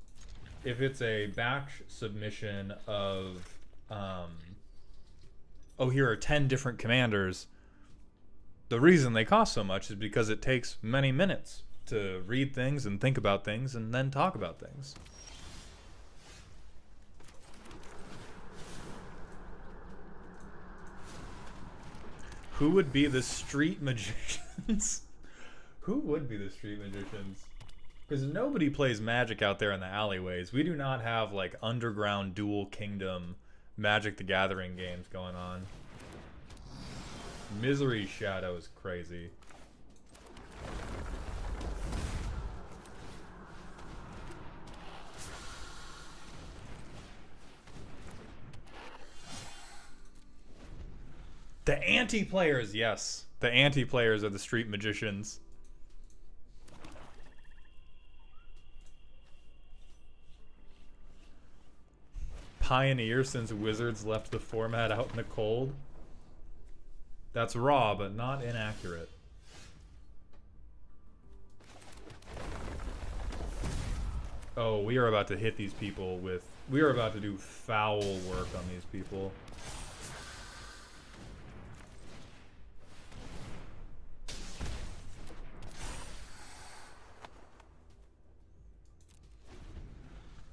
If it's a batch submission of oh, here are 10 different commanders, the reason they cost so much is because it takes many minutes to read things and think about things and then talk about things. Who would be the street magicians? Who would be the street magicians? Because nobody plays Magic out there in the alleyways. We do not have like underground dual kingdom Magic the Gathering games going on. Misery Shadow is crazy. The anti-players, yes. The anti-players are the street magicians. Pioneer since Wizards left the format out in the cold. That's raw, but not inaccurate. Oh, we are about to hit these people with... We are about to do foul work on these people.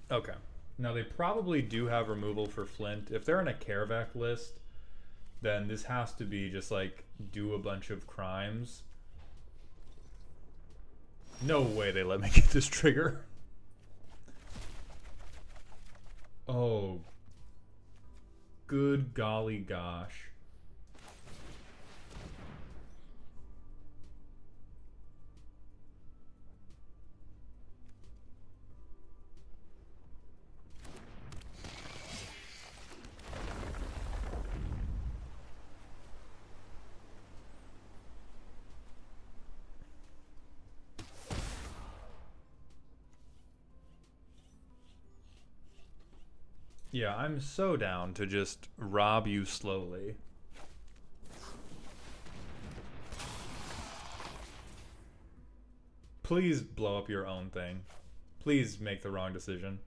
Okay. Now, they probably do have removal for Flint. If they're in a Caravac list, then this has to be just, like, do a bunch of crimes. No way they let me get this trigger. Oh. Good golly gosh. Yeah, I'm so down to just rob you slowly. Please blow up your own thing. Please make the wrong decision.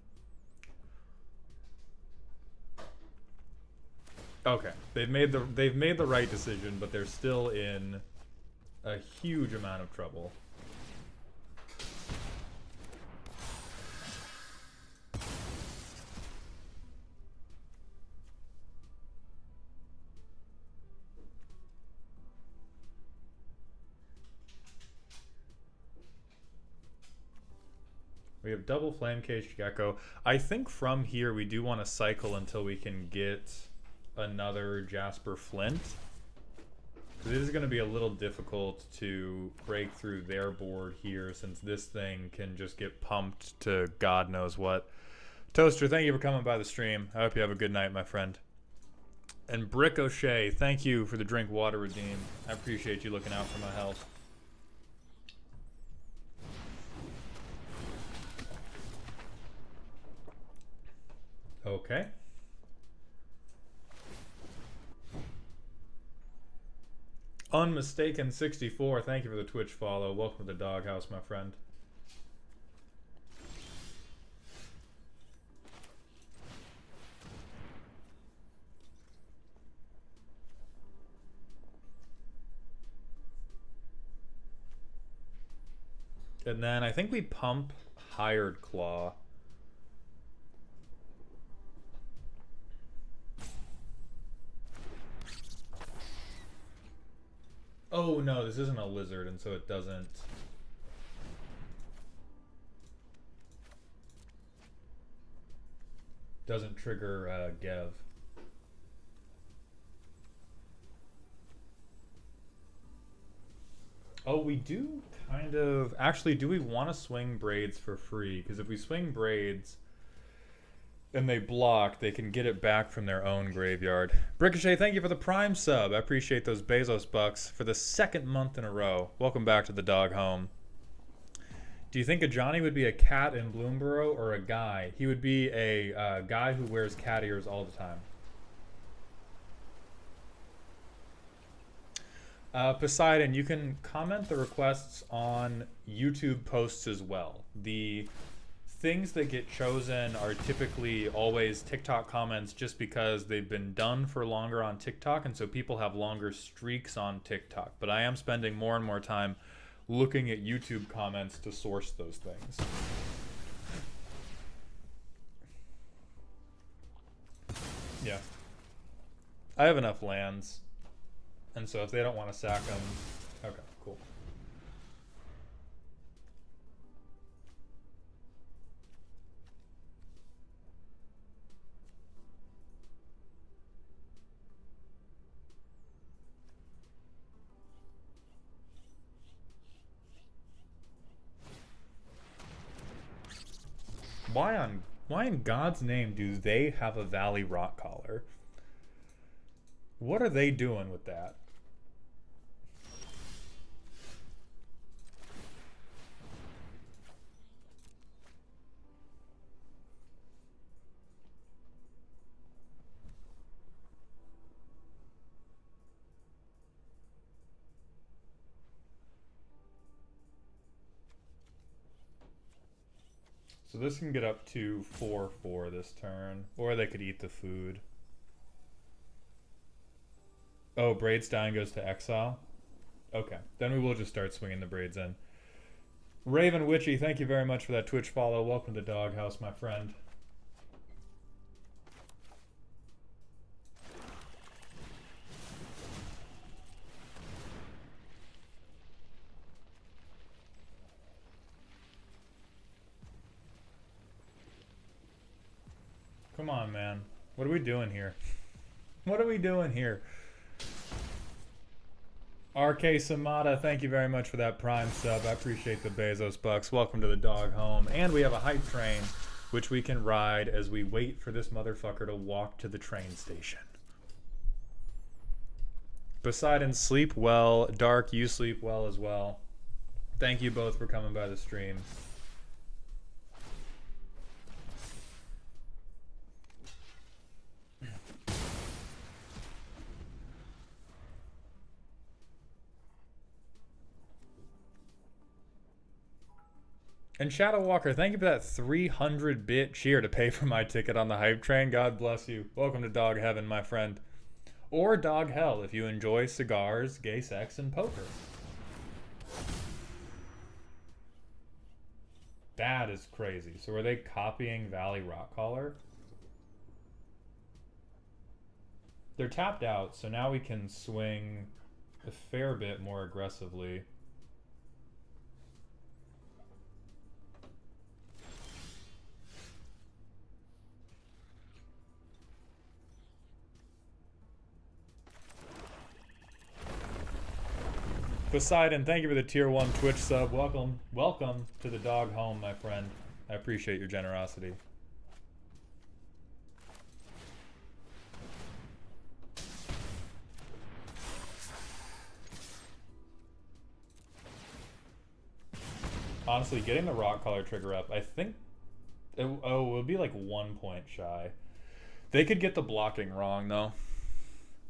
Okay, they've made the right decision, but they're still in a huge amount of trouble. We have double flame caged gecko. I think from here we do want to cycle until we can get another Jasper Flint. Because it is going to be a little difficult to break through their board here since this thing can just get pumped to God knows what. Toaster, thank you for coming by the stream. I hope you have a good night, my friend. And Brick O'Shea, thank you for the drink water redeem. I appreciate you looking out for my health. Okay. Unmistaken 64, thank you for the Twitch follow. Welcome to the doghouse, my friend. And then I think we pump Hired Claw. Oh no, this isn't a lizard, and so it doesn't trigger Gev. Oh, we do kind of... Actually, do we want to swing braids for free? Because if we swing braids and they block, they can get it back from their own graveyard. Ricochet, thank you for the Prime sub. I appreciate those Bezos bucks for the second month in a row. Welcome back to the dog home. Do you think a Johnny would be a cat in Bloomburrow or a guy? He would be a guy who wears cat ears all the time. Poseidon, you can comment the requests on YouTube posts as well. The things that get chosen are typically always TikTok comments just because they've been done for longer on TikTok, and so people have longer streaks on TikTok. But I am spending more and more time looking at YouTube comments to source those things. Yeah. I have enough lands. And so if they don't want to sack them... Okay, cool. Why in God's name do they have a Valley Rock Collar? What are they doing with that? So this can get up to 4/4 this turn, or they could eat the food. Oh, braids dying goes to exile? Okay, then we will just start swinging the braids in. Raven Witchy, thank you very much for that Twitch follow. Welcome to Doghouse, my friend. Come on, man. What are we doing here? What are we doing here? RK Samada, thank you very much for that Prime sub. I appreciate the Bezos bucks. Welcome to the dog home. And we have a hype train, which we can ride as we wait for this motherfucker to walk to the train station. Poseidon, sleep well. Dark, you sleep well as well. Thank you both for coming by the stream. And Shadow Walker, thank you for that 300-bit cheer to pay for my ticket on the hype train. God bless you. Welcome to Dog Heaven, my friend. Or Dog Hell if you enjoy cigars, gay sex, and poker. That is crazy. So are they copying Valley Rockcaller? They're tapped out, so now we can swing a fair bit more aggressively. Poseidon, thank you for the tier 1 Twitch sub. Welcome to the dog home, my friend. I appreciate your generosity. Honestly, getting the rock collar trigger up, I think it'll be like 1 point shy. They could get the blocking wrong though.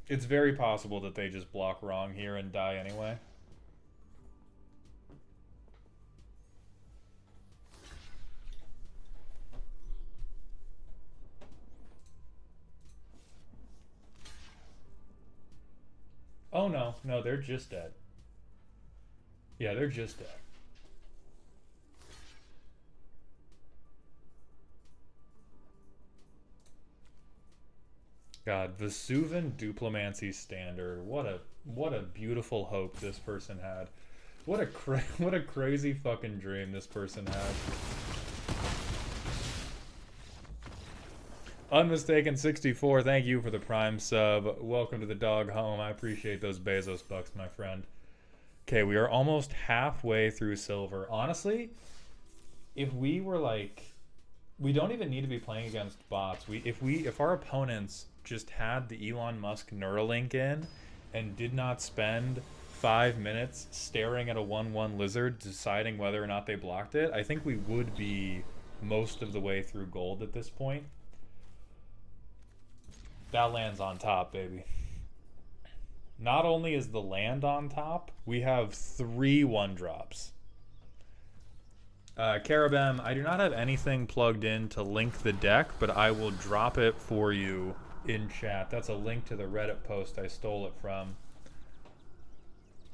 It's very possible that they just block wrong here and die anyway. Oh no, they're just dead. Yeah, they're just dead. God, Vesuvan Duplimancy Standard. What a beautiful hope this person had. What a crazy fucking dream this person had. Unmistaken 64, thank you for the Prime sub. Welcome to the dog home. I appreciate those Bezos bucks, my friend. Okay, we are almost halfway through silver. Honestly, if we were like, we don't even need to be playing against bots. If our opponents just had the Elon Musk Neuralink in and did not spend 5 minutes staring at a 1/1 lizard deciding whether or not they blocked it, I think we would be most of the way through gold at this point. That land's on top, baby. Not only is the land on top, we have 3 1-drops. Carabem, I do not have anything plugged in to link the deck, but I will drop it for you in chat. That's a link to the Reddit post I stole it from.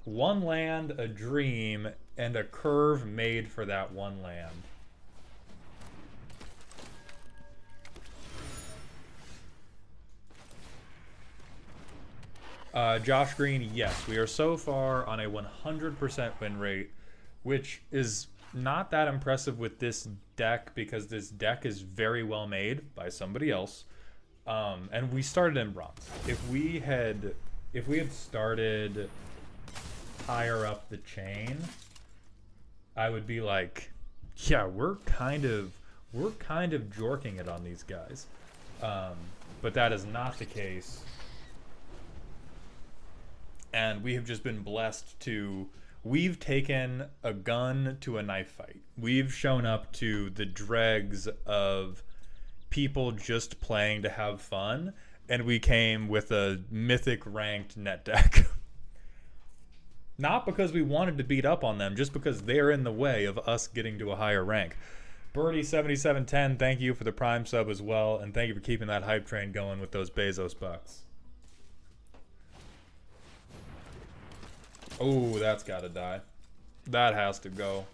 1 land, a dream, and a curve made for that 1 land. Josh Green, yes, we are so far on a 100% win rate, which is not that impressive with this deck because this deck is very well made by somebody else. And we started in bronze. If we had started higher up the chain, I would be like, yeah, we're kind of jorking it on these guys. But that is not the case. And we have just been blessed to, we've taken a gun to a knife fight. We've shown up to the dregs of people just playing to have fun, and we came with a mythic ranked net deck. Not because we wanted to beat up on them, just because they're in the way of us getting to a higher rank. Birdie7710, thank you for the Prime sub as well, and thank you for keeping that hype train going with those Bezos bucks. Oh, that's gotta die. That has to go.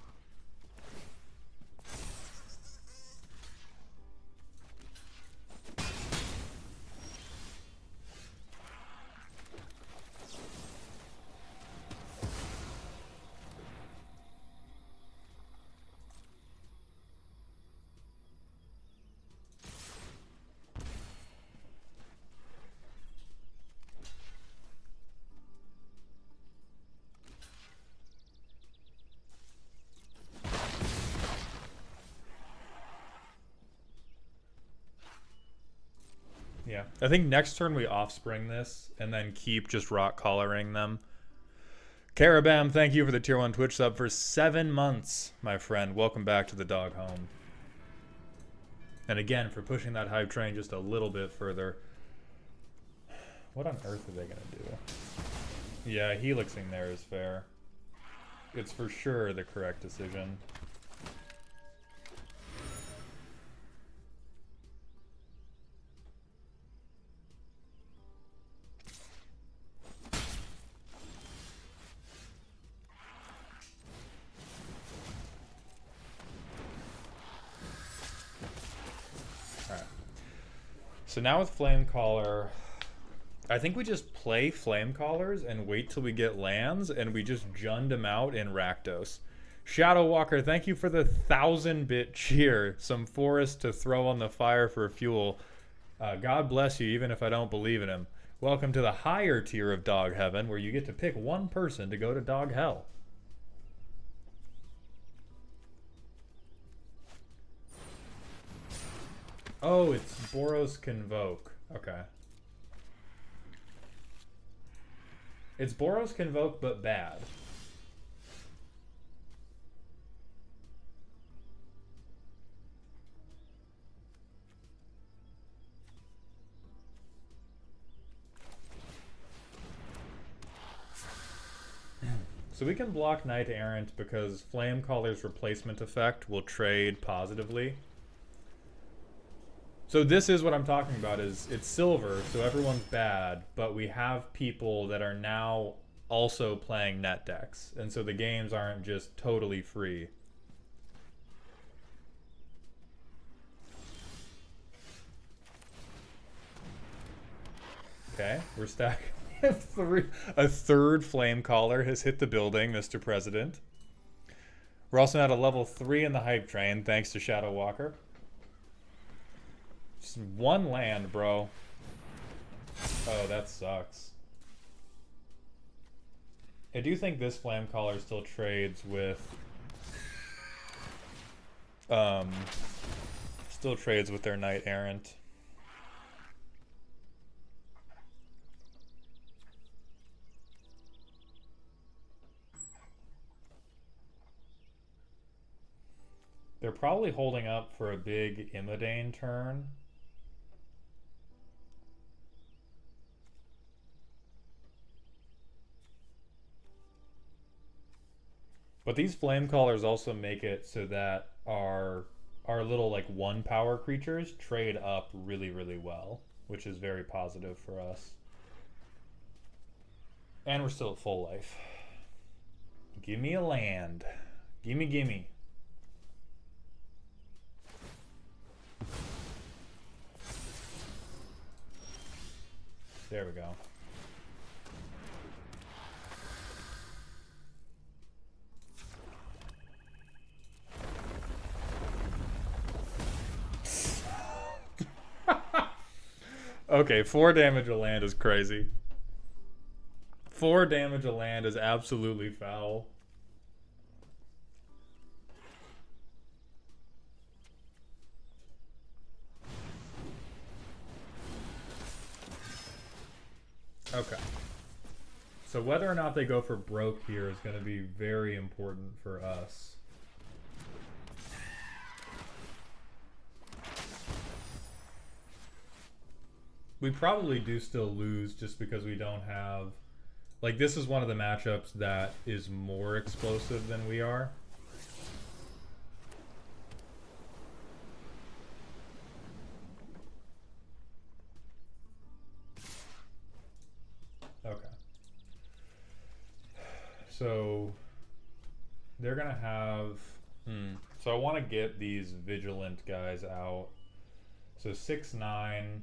Yeah. I think next turn we offspring this and then keep just rock collaring them. Carabam, thank you for the tier 1 Twitch sub for 7 months, my friend. Welcome back to the dog home. And again, for pushing that hype train just a little bit further. What on earth are they going to do? Yeah, helixing there is fair. It's for sure the correct decision. So now with Flamecaller, I think we just play Flamecallers and wait till we get lands, and we just jund them out in Rakdos. Shadow Walker, thank you for the 1000-bit cheer. Some forest to throw on the fire for fuel. God bless you, even if I don't believe in him. Welcome to the higher tier of Dog Heaven, where you get to pick one person to go to Dog Hell. Oh, it's Boros Convoke. Okay. It's Boros Convoke, but bad. So we can block Knight Errant because Flamecaller's replacement effect will trade positively. So this is what I'm talking about, is it's silver, so everyone's bad, but we have people that are now also playing net decks, and so the games aren't just totally free. Okay, we're stacking. A third Flamecaller has hit the building, Mr. President. We're also at a level 3 in the hype train, thanks to Shadow Walker. Just one land, bro. Oh, that sucks. I do think this Flamecaller still trades with... still trades with their Knight Errant. They're probably holding up for a big Imodane turn. But these Flamecallers also make it so that our little like 1 power creatures trade up really, really well, which is very positive for us. And we're still at full life. Give me a land. Gimme, gimme. There we go. Okay, 4 damage a land is crazy. 4 damage a land is absolutely foul. Okay. So whether or not they go for broke here is going to be very important for us. We probably do still lose just because we don't have... Like, this is one of the matchups that is more explosive than we are. Okay. So, they're going to have... So I want to get these Vigilant guys out. So 6-9...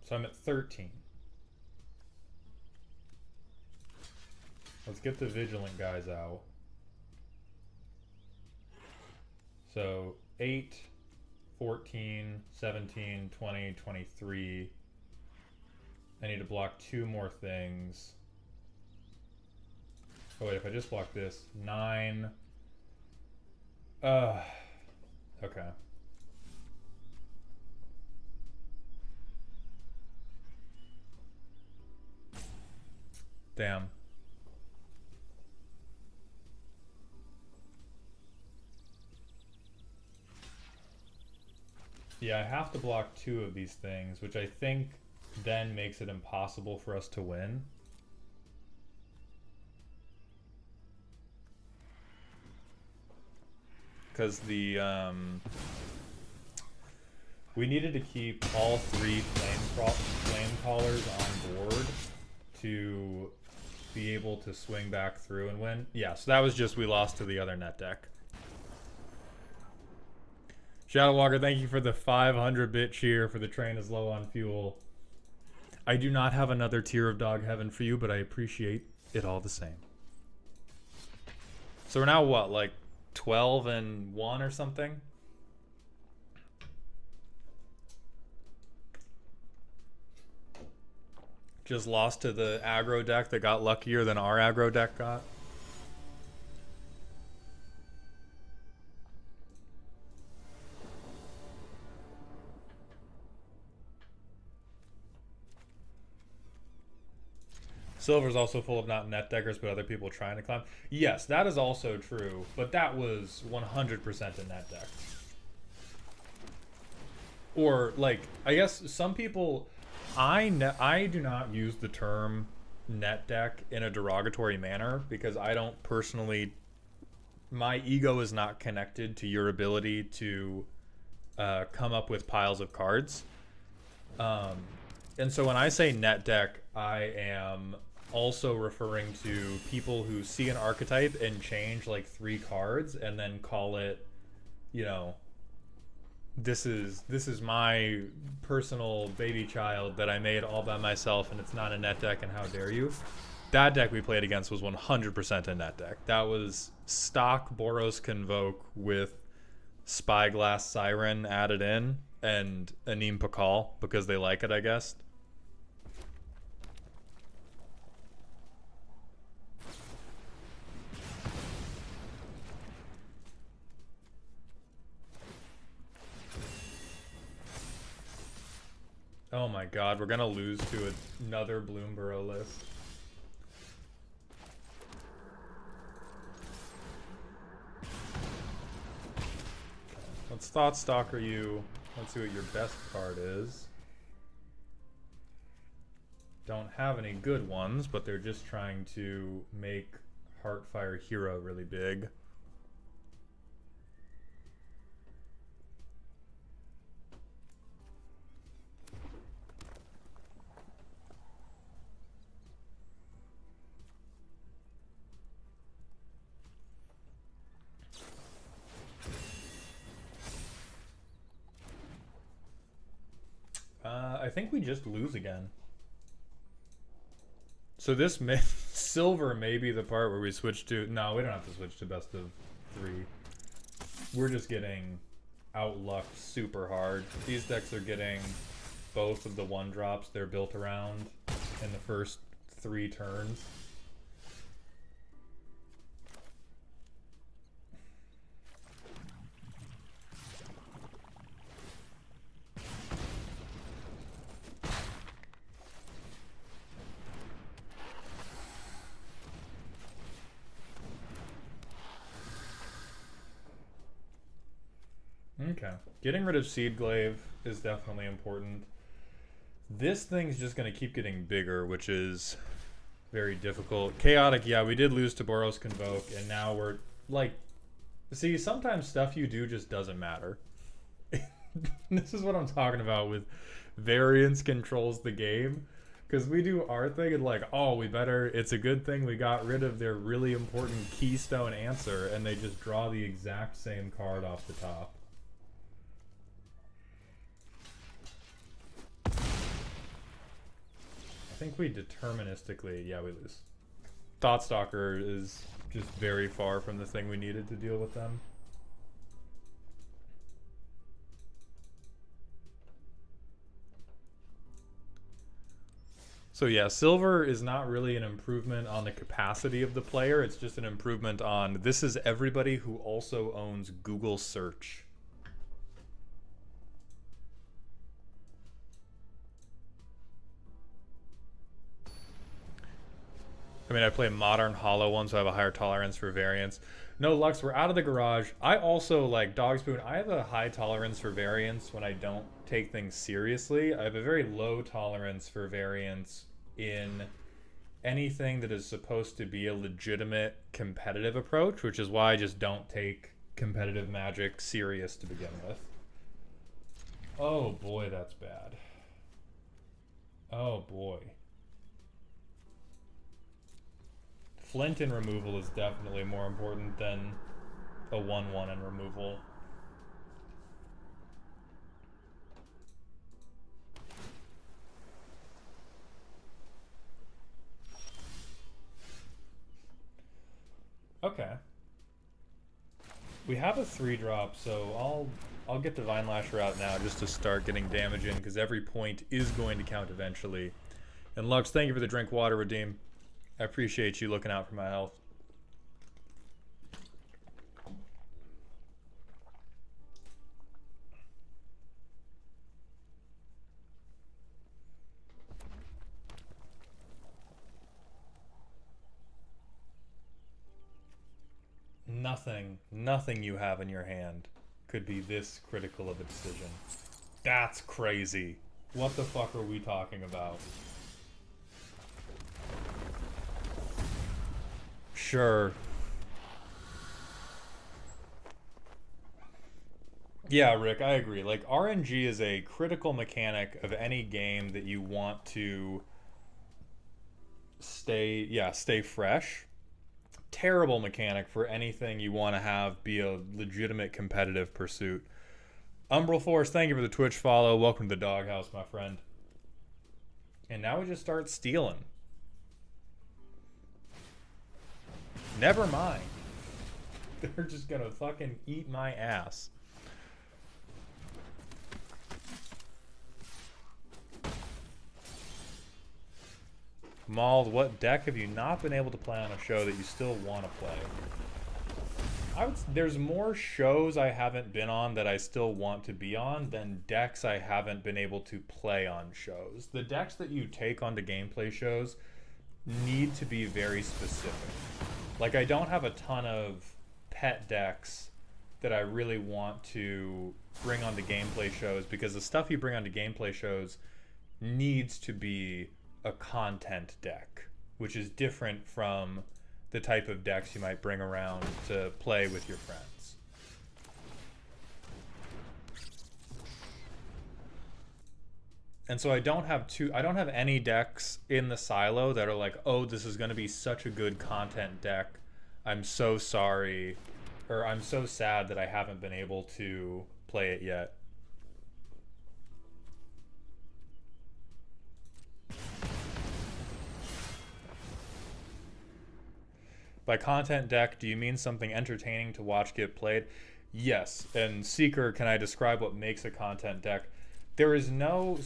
So I'm at 13. Let's get the Vigilant guys out. So 8, 14, 17, 20, 23. I need to block 2 more things. Oh wait, if I just block this, 9. Okay. Damn. Yeah, I have to block 2 of these things, which I think then makes it impossible for us to win. Because the, we needed to keep all 3 flame callers on board to be able to swing back through and win. Yeah, so that was just we lost to the other net deck. Shadow Walker, thank you for the 500-bit cheer for the train is low on fuel. I do not have another tier of dog heaven for you, but I appreciate it all the same. So we're now what, like 12-1 or something? Just lost to the aggro deck that got luckier than our aggro deck got. Silver's also full of not net deckers, but other people trying to climb. Yes, that is also true, but that was 100% a net deck. Or, like, I guess some people... I do not use the term net deck in a derogatory manner because I don't personally... My ego is not connected to your ability to come up with piles of cards. And so when I say net deck, I am also referring to people who see an archetype and change like 3 cards and then call it, you know, this is my personal baby child that I made all by myself and it's not a net deck and how dare you. That deck we played against was 100% a net deck. That was stock Boros Convoke with Spyglass Siren added in and Anim Pakal because they like it, I guess. Oh my god, we're gonna lose to another bloomburrow list. Let's Thought Stalker you. Let's see what your best card is. Don't have any good ones, but they're just trying to make Heartfire Hero really big. I think we just lose again. So this silver may be the part where we switch to... No, we don't have to switch to best of 3. We're just getting outlucked super hard. These decks are getting both of the 1-drops they're built around in the first 3 turns. Okay. Getting rid of Seedglaive is definitely important. This thing's just going to keep getting bigger, which is very difficult. Chaotic, yeah, we did lose to Boros Convoke, and now we're, like... See, sometimes stuff you do just doesn't matter. This is what I'm talking about with variance controls the game. Because we do our thing and like, oh, we better... It's a good thing we got rid of their really important keystone answer, and they just draw the exact same card off the top. I think we deterministically, yeah, we lose. Thoughtstalker is just very far from the thing we needed to deal with them. So yeah, silver is not really an improvement on the capacity of the player, it's just an improvement on this is everybody who also owns Google search. I mean, I play modern hollow ones, so I have a higher tolerance for variance. No, Lux, we're out of the garage. I also, like, Dog Spoon, I have a high tolerance for variance when I don't take things seriously. I have a very low tolerance for variance in anything that is supposed to be a legitimate competitive approach, which is why I just don't take competitive Magic serious to begin with. Oh boy, that's bad. Oh boy. Flint in removal is definitely more important than a 1/1 in removal. Okay. We have a 3-drop, so I'll get Divine Lasher out now just to start getting damage in, because every point is going to count eventually. And Lux, thank you for the drink water redeem. I appreciate you looking out for my health. Nothing you have in your hand could be this critical of a decision. That's crazy. What the fuck are we talking about? Sure. Yeah, Rick, I agree. Like, RNG is a critical mechanic of any game that you want to stay fresh. Terrible mechanic for anything you want to have be a legitimate competitive pursuit. Umbral Force, thank you for the Twitch follow. Welcome to the doghouse, my friend. And now we just start stealing. Never mind. They're just gonna fucking eat my ass. Mauled, what deck have you not been able to play on a show that you still want to play? There's more shows I haven't been on that I still want to be on than decks I haven't been able to play on shows. The decks that you take onto gameplay shows need to be very specific. Like, I don't have a ton of pet decks that I really want to bring onto gameplay shows, because the stuff you bring onto gameplay shows needs to be a content deck, which is different from the type of decks you might bring around to play with your friends. And so I don't have any decks in the silo that are like, oh, this is going to be such a good content deck. I'm so sorry, or I'm so sad that I haven't been able to play it yet. By content deck, do you mean something entertaining to watch get played? Yes. And Seeker, can I describe what makes a content deck? There are no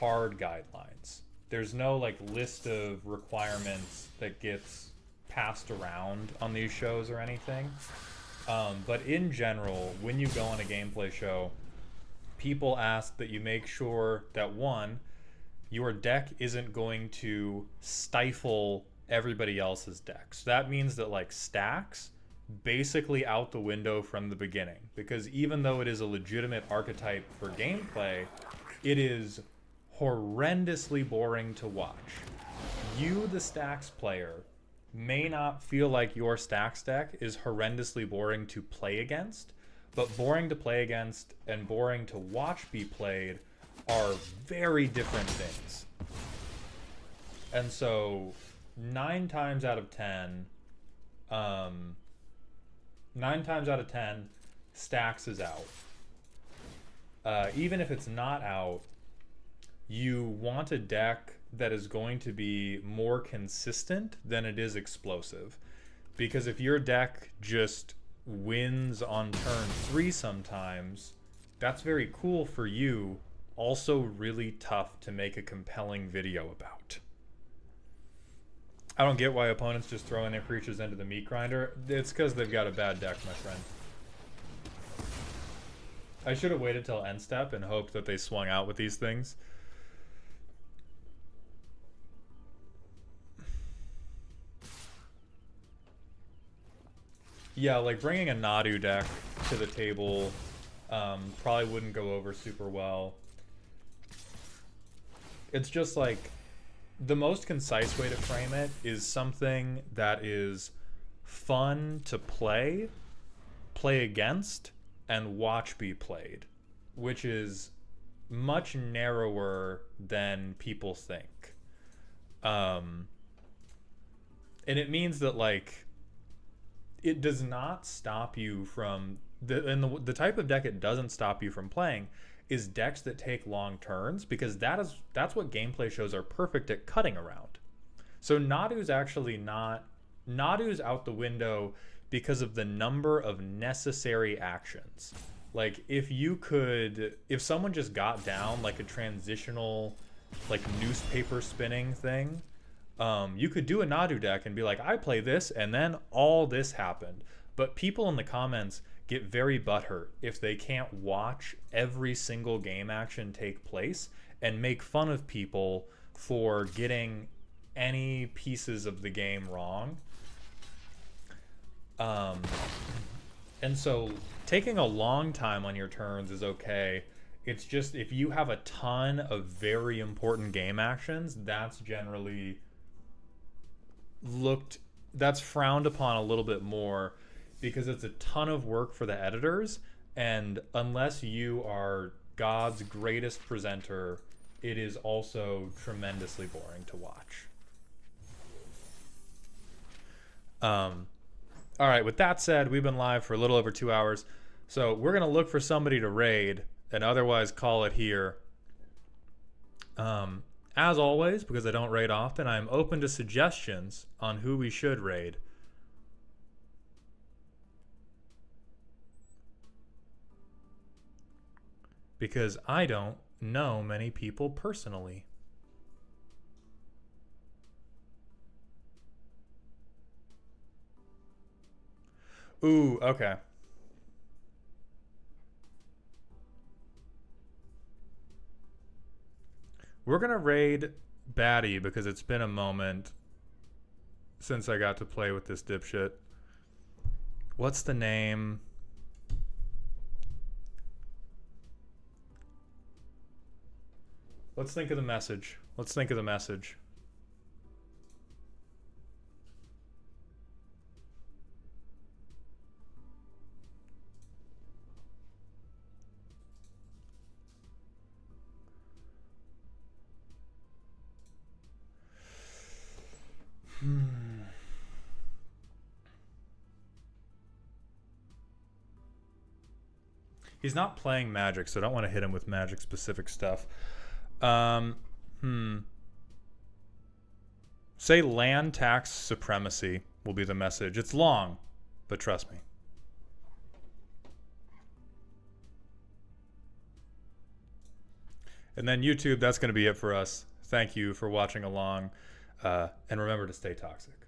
hard guidelines. There's no like list of requirements that gets passed around on these shows or anything. But in general, when you go on a gameplay show, people ask that you make sure that, one, your deck isn't going to stifle everybody else's decks. So that means that, like, stacks basically out the window from the beginning, because even though it is a legitimate archetype for gameplay, it is horrendously boring to watch. You, the stacks player, may not feel like your stacks deck is horrendously boring to play against, but boring to play against and boring to watch be played are very different things. And so 9 times out of 10 stacks is out. Even if it's not out, you want a deck that is going to be more consistent than it is explosive. Because if your deck just wins on turn 3 sometimes, that's very cool for you, also really tough to make a compelling video about. I don't get why opponents just throw in their creatures into the meat grinder. It's because they've got a bad deck, my friend. I should have waited till end step and hoped that they swung out with these things. Yeah, like bringing a Nadu deck to the table probably wouldn't go over super well. It's just like the most concise way to frame it is something that is fun to play against, and watch be played, which is much narrower than people think. And it means that like it does not stop you from the type of deck it doesn't stop you from playing is decks that take long turns, because that's what gameplay shows are perfect at cutting around. So Nadu's actually not Nadu's out the window because of the number of necessary actions. Like if someone just got down like a transitional like newspaper spinning thing, you could do a Nadu deck and be like, I play this and then all this happened. But people in the comments get very butthurt if they can't watch every single game action take place and make fun of people for getting any pieces of the game wrong. And so taking a long time on your turns is okay. It's just if you have a ton of very important game actions, that's generally that's frowned upon a little bit more, because it's a ton of work for the editors, and unless you are God's greatest presenter, it is also tremendously boring to watch. All right, with that said, we've been live for a little over 2 hours, so we're going to look for somebody to raid and otherwise call it here. As always, because I don't raid often, I'm open to suggestions on who we should raid. Because I don't know many people personally. Ooh, okay. We're going to raid Batty because it's been a moment since I got to play with this dipshit. What's the name? Let's think of the message. Let's think of the message. He's not playing Magic, so I don't want to hit him with Magic specific stuff. Say land tax supremacy will be the message. It's long, but trust me. And then YouTube, that's going to be it for us. Thank you for watching along. And remember to stay toxic.